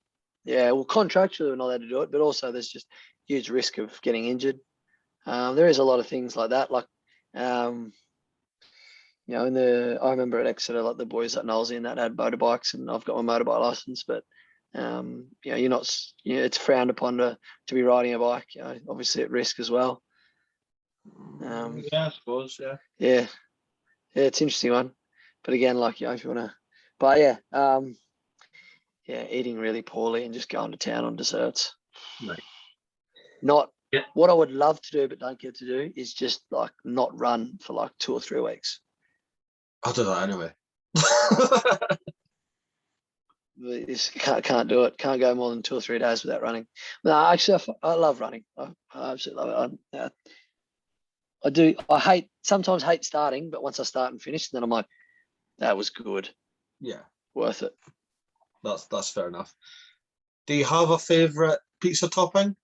Speaker 3: yeah. Well, contractually we're not allowed to do it, but also there's just huge risk of getting injured. There is a lot of things like that, like, you know, I remember at Exeter, like the boys at Knowlesy and that had motorbikes, and I've got my motorbike license, but you know, you're not, you know, it's frowned upon to be riding a bike, you know, obviously at risk as well.
Speaker 2: Yeah, I suppose. Yeah.
Speaker 3: Yeah, it's an interesting one, but again, like, you know, if you want to, but yeah, eating really poorly and just going to town on desserts.
Speaker 2: Right.
Speaker 3: Not
Speaker 2: Yeah.
Speaker 3: what I would love to do, but don't get to do is just like not run for like 2 or 3 weeks.
Speaker 2: I'll do that anyway.
Speaker 3: Just can't do it. Can't go more than 2 or 3 days without running. No, actually, I love running. I absolutely love it. I do. Sometimes hate starting, but once I start and finish, then I'm like, that was good.
Speaker 2: Yeah,
Speaker 3: Worth it.
Speaker 2: that's fair enough. Do you have a favourite pizza topping?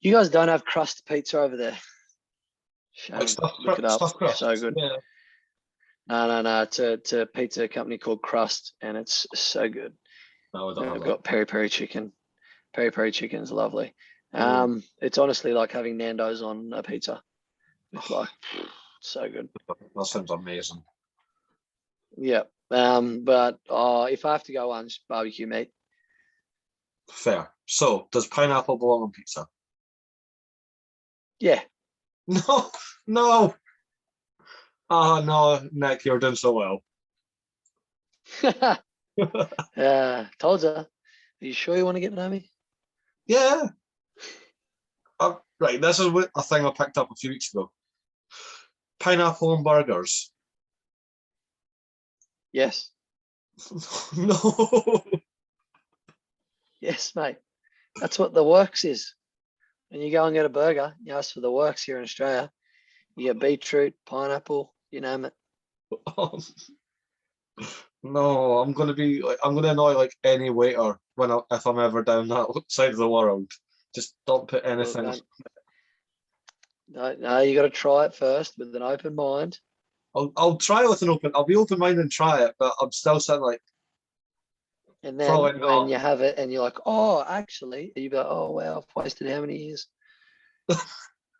Speaker 3: You guys don't have crust pizza over there. Shame.
Speaker 2: Like
Speaker 3: Look it up.
Speaker 2: stuffed crust.
Speaker 3: So good.
Speaker 2: Yeah.
Speaker 3: No. It's a pizza company called Crust, and it's so good.
Speaker 2: No, I don't have
Speaker 3: They've
Speaker 2: that.
Speaker 3: got peri chicken. Peri chicken is lovely. It's honestly like having Nando's on a pizza. It's like so good.
Speaker 2: That sounds amazing.
Speaker 3: Yeah. But if I have to go on, just barbecue meat.
Speaker 2: Fair. So, does pineapple belong on pizza?
Speaker 3: Yeah.
Speaker 2: No, no. Oh no, Nick, you're doing so well.
Speaker 3: Told you. Are you sure you want to get to know me?
Speaker 2: Yeah. Right, this is a thing I picked up a few weeks ago. Pineapple on burgers.
Speaker 3: Yes.
Speaker 2: No.
Speaker 3: Yes, mate. That's what the works is. When you go and get a burger, you ask for the works here in Australia. You get beetroot, pineapple, you name it.
Speaker 2: No, I'm gonna annoy like any waiter if I'm ever down that side of the world. Just don't put anything.
Speaker 3: No, you got to try it first with an open mind.
Speaker 2: I'll try it with I'll be open minded and try it, but I'm still saying like.
Speaker 3: And then when you have it and you're like, oh, actually, you be like, oh wow, I've wasted how many years?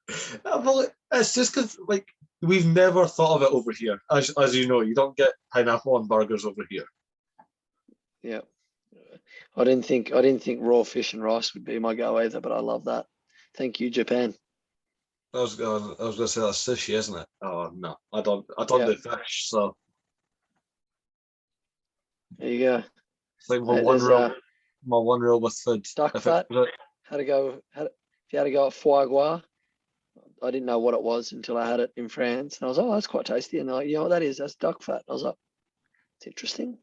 Speaker 2: It's just because like we've never thought of it over here. As you know, you don't get pineapple on burgers over here.
Speaker 3: Yeah. I didn't think raw fish and rice would be my go either, but I love that. Thank you, Japan.
Speaker 2: I was gonna say that's sushi, isn't it? Oh no, I don't do fish, so
Speaker 3: there you go.
Speaker 2: it's like my one rule with food.
Speaker 3: Duck fat. If you had to go at foie gras, I didn't know what it was until I had it in France, and I was like, oh, that's quite tasty. And they're like, you know what that is? That's duck fat. I was like, it's interesting.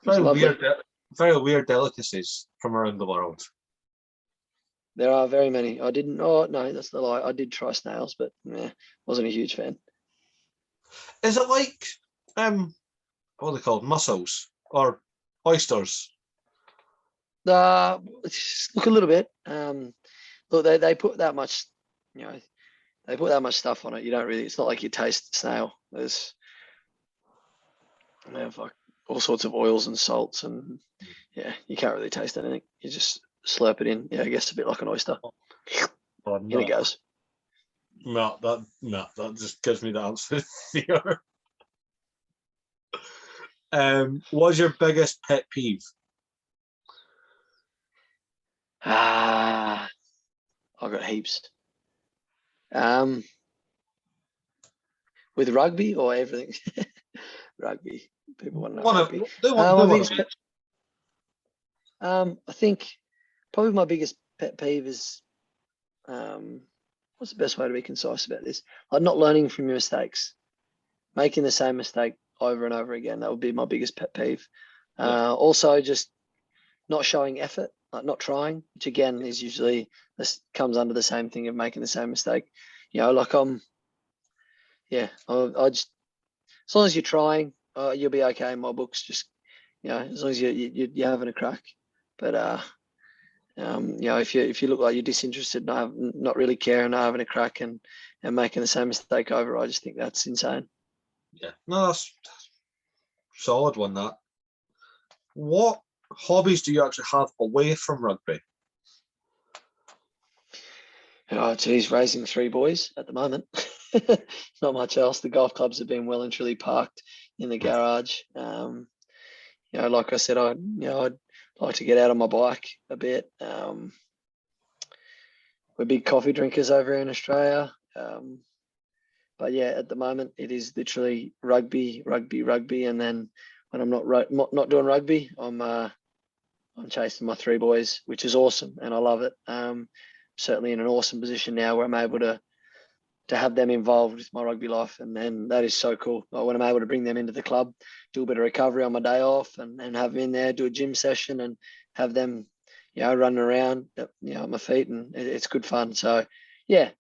Speaker 2: Very weird delicacies from around the world.
Speaker 3: There are very many. I didn't. Oh no, that's the lie. I did try snails, but wasn't a huge fan.
Speaker 2: Is it like what are they called? Mussels or oysters?
Speaker 3: Look a little bit. Look, they put that much, they put that much stuff on it. You don't really. It's not like you taste snail. They have like all sorts of oils and salts, and you can't really taste anything. You just slurp it in. Yeah, I guess a bit like an oyster. In it goes.
Speaker 2: No, that just gives me the absolute fear. What's your biggest pet peeve?
Speaker 3: I've got heaps. With rugby or everything? Rugby. People want to know rugby. I think probably my biggest pet peeve is what's the best way to be concise about this? Like not learning from your mistakes, making the same mistake over and over again. That would be my biggest pet peeve. Also, just not showing effort, like not trying, which again is usually this comes under the same thing of making the same mistake. Like I just as long as you're trying, you'll be okay in my books. Just as long as you're having a crack. But if you look like you're disinterested, not really caring, not having a crack, and making the same mistake over, I just think that's insane.
Speaker 2: Yeah, no, that's solid one. That. What hobbies do you actually have away from rugby?
Speaker 3: Oh, geez, raising 3 boys at the moment. Not much else. The golf clubs have been well and truly parked in the garage. Like I said, I'd like to get out on my bike a bit. We're big coffee drinkers over here in Australia. But yeah, at the moment it is literally rugby, and then when I'm not doing rugby, I'm chasing my 3 boys, which is awesome, and I love it. Certainly in an awesome position now where I'm able to have them involved with my rugby life, and then that is so cool. When I'm able to bring them into the club, do a bit of recovery on my day off, and have them in there, do a gym session, and have them, running around, at my feet, and it's good fun. So, yeah,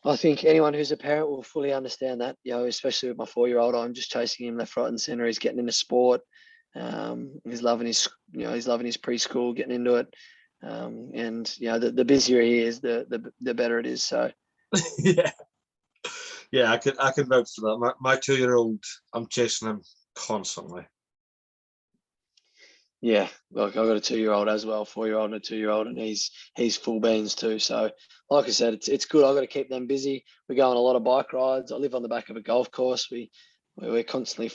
Speaker 3: I think anyone who's a parent will fully understand that. Especially with my 4-year-old, I'm just chasing him left, right, and centre. He's getting into sport. He's loving his preschool, getting into it. And the busier he is, the better it is. So
Speaker 2: Yeah, yeah, I can vouch for that. My 2-year-old, I'm chasing him constantly.
Speaker 3: yeah, like I've got a 2-year-old as well, 4-year-old and a 2-year-old, and he's full beans too. So like I said, it's good. I've got to keep them busy. We go on a lot of bike rides. I live on the back of a golf course. We're constantly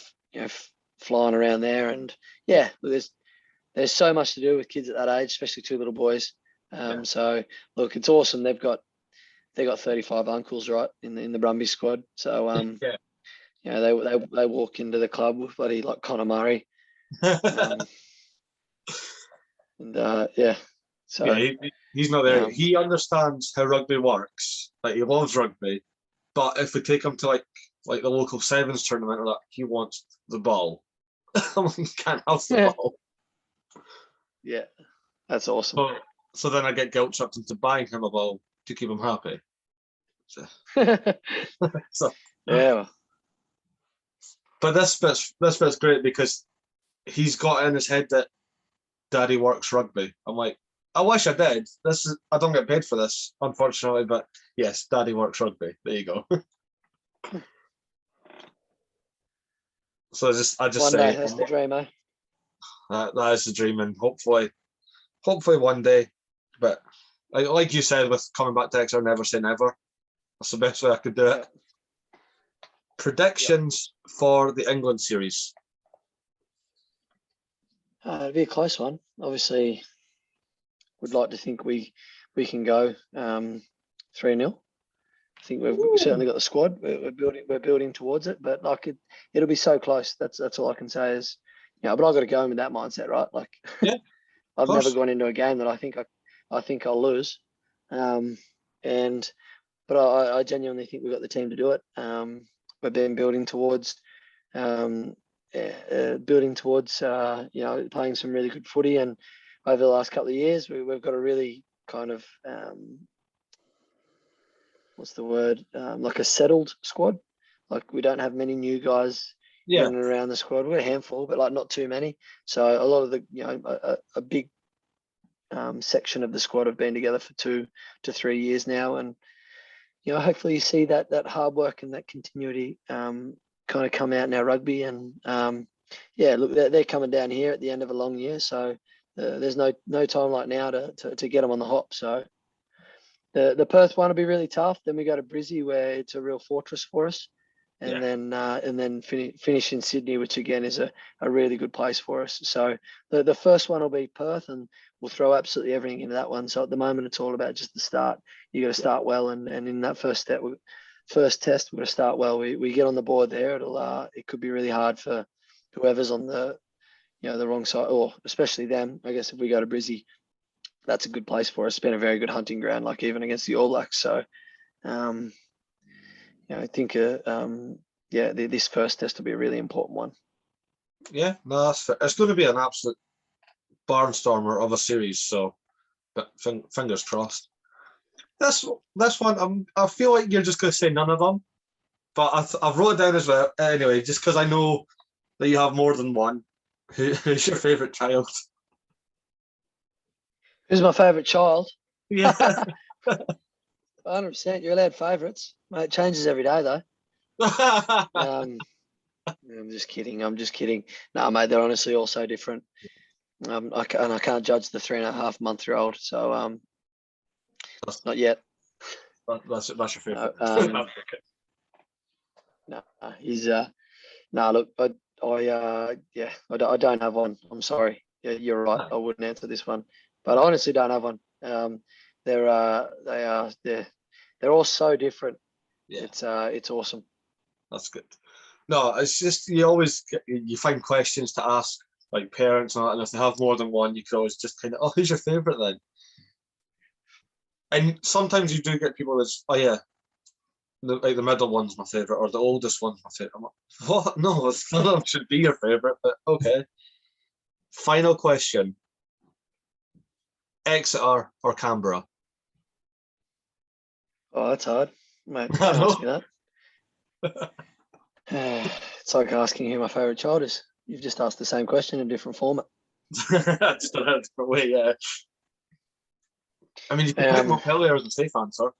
Speaker 3: flying around there, and yeah, there's so much to do with kids at that age, especially 2 little boys. So look, it's awesome. They got 35 uncles, right, in the Brumby squad. So
Speaker 2: Yeah.
Speaker 3: they walk into the club with bloody like Conor Murray. Yeah. So
Speaker 2: yeah, he's not there. He understands how rugby works. Like, he loves rugby, but if we take him to like the local sevens tournament, he wants the ball. He can't have the ball.
Speaker 3: Yeah, that's awesome.
Speaker 2: So then I get guilt tripped into buying him a ball to keep him happy. So
Speaker 3: yeah.
Speaker 2: But this bit's great because he's got in his head that Daddy works rugby. I'm like, I wish I did. I don't get paid for this, unfortunately, but yes, Daddy works rugby. There you go. So I just
Speaker 3: One
Speaker 2: say
Speaker 3: day, that's the dream, eh?
Speaker 2: that is the dream, and hopefully one day. But like you said, with coming back to Exeter, never say never. That's the best way I could do it. Predictions for the England series.
Speaker 3: It'd be a close one. Obviously, we'd like to think we can go 3-0. I think we've certainly got the squad. We're building towards it, but like it'll be so close. That's all I can say is, but I've got to go in with that mindset, right? Like,
Speaker 2: Yeah,
Speaker 3: I've never gone into a game that I think I'll lose, but I genuinely think we've got the team to do it. We've been building towards playing some really good footy, and over the last couple of years, we've got a really kind of what's the word? Like a settled squad. Like, we don't have many new guys in and around the squad. We're a handful, but like not too many. So a lot of the a big section of the squad have been together for 2 to 3 years now, and hopefully you see that hard work and that continuity kind of come out in our rugby. And look, they're coming down here at the end of a long year, so there's no time like now to get them on the hop. So the Perth one will be really tough. Then we go to Brizzy, where it's a real fortress for us, and then finish in Sydney, which again is a really good place for us. So the first one will be Perth, and we'll throw absolutely everything into that one. So at the moment, it's all about just the start. You got to start well, and in that first test, we're going to start well. We get on the board there. It could be really hard for whoever's on the the wrong side, or especially them. I guess if we go to Brizzy, that's a good place for us. It's been a very good hunting ground, like even against the All Blacks. So, I think this first test will be a really important one.
Speaker 2: Yeah, no, that's fair. It's going to be an absolute barnstormer of a series. So, but fingers crossed. This one, I feel like you're just going to say none of them, but I've wrote it down as well. Anyway, just because I know that you have more than one. Who's your favourite child?
Speaker 3: Who's my favourite child?
Speaker 2: Yeah.
Speaker 3: 100%. You're allowed favourites. It changes every day, though. I'm just kidding. No, mate, they're honestly all so different. I can't judge the 3.5-month-year-old. So not yet.
Speaker 2: That's your favourite.
Speaker 3: No, he's no. Look, I don't have one. I'm sorry. Yeah, you're right. I wouldn't answer this one, but I honestly don't have one. They're all so different.
Speaker 2: Yeah,
Speaker 3: It's awesome.
Speaker 2: that's good. No, it's just you find questions to ask like parents and that, and if they have more than one, you could always just kind of, oh, who's your favourite then? And sometimes you do get people that's, oh yeah, the middle one's my favourite, or the oldest one's my favourite. I'm like, what? No, none of them should be your favourite, but okay. Final question. Exeter or Canberra?
Speaker 3: Oh, that's hard, mate. Don't ask me that. It's like asking who my favourite child is. You've just asked the same question in a different format.
Speaker 2: Just in a different way, yeah. I mean, you can pick Montpellier as a safe answer.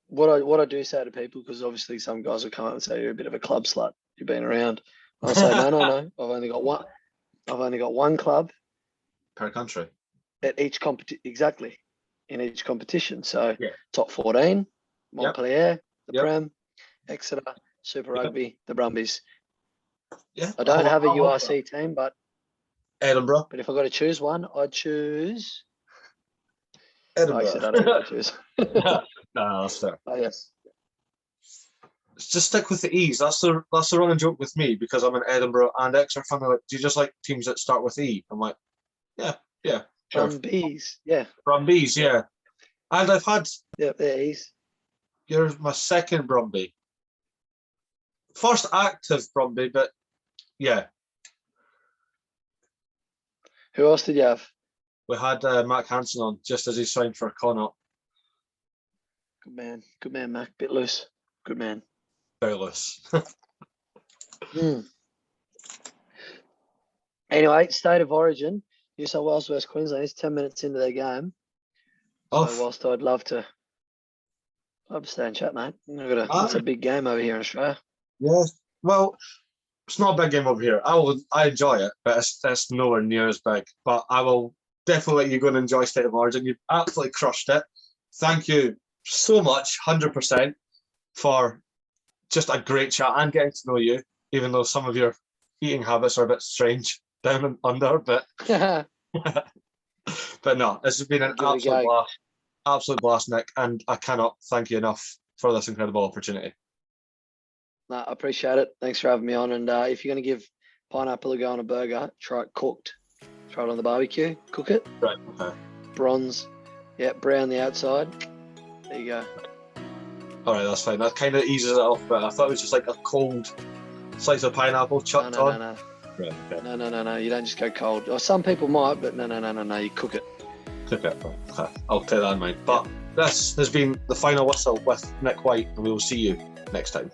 Speaker 3: What I do say to people, because obviously some guys will come up and say you're a bit of a club slut. You've been around. I say no. I've only got one. I've only got one club
Speaker 2: Per country.
Speaker 3: at each exactly in each competition. So
Speaker 2: yeah.
Speaker 3: top 14, Montpellier, the Prem, Exeter, Super Rugby, the Brumbies.
Speaker 2: Yeah.
Speaker 3: I don't have a URC team, but
Speaker 2: Edinburgh.
Speaker 3: But if I got to choose one, I'd choose
Speaker 2: Edinburgh.
Speaker 3: I said I don't want to choose.
Speaker 2: No, that's fair.
Speaker 3: Oh, yes.
Speaker 2: Just stick with the E's. That's the running joke with me, because I'm an Edinburgh and Exeter fan. Like, do you just like teams that start with E? I'm like, yeah, sure.
Speaker 3: Brumbies, yeah.
Speaker 2: Brumbies, yeah. And I've had
Speaker 3: they're E's.
Speaker 2: You're my second Brumby. First active Brumby, but yeah.
Speaker 3: Who else did you have?
Speaker 2: We had Mac Hansen on just as he signed for Connaught.
Speaker 3: Good man, Mac. Bit loose. Good man.
Speaker 2: Very loose.
Speaker 3: Anyway, State of Origin, New South Wales versus Queensland is 10 minutes into their game. So whilst I'd love to stay and chat, mate, it's a big game over here in Australia.
Speaker 2: Yeah, well, it's not a big game over here. I enjoy it, but it's nowhere near as big. But I will definitely let you go and enjoy State of Origin. You've absolutely crushed it. Thank you so much, 100%, for just a great chat and getting to know you, even though some of your eating habits are a bit strange down and under, but but no, this has been an absolute blast, Nick, and I cannot thank you enough for this incredible opportunity.
Speaker 3: No, I appreciate it. Thanks for having me on. And if you're going to give pineapple a go on a burger, try it cooked. Try it on the barbecue, cook it.
Speaker 2: Right, okay.
Speaker 3: Bronze, brown the outside. There you go.
Speaker 2: All right, that's fine. That kind of eases it off, but I thought it was just like a cold slice of pineapple chucked on.
Speaker 3: No.
Speaker 2: Right, okay.
Speaker 3: No. You don't just go cold. Or some people might, but no. You cook it.
Speaker 2: Cook it. Okay. I'll take that in mind. But this has been the final whistle with Nic White, and we will see you next time.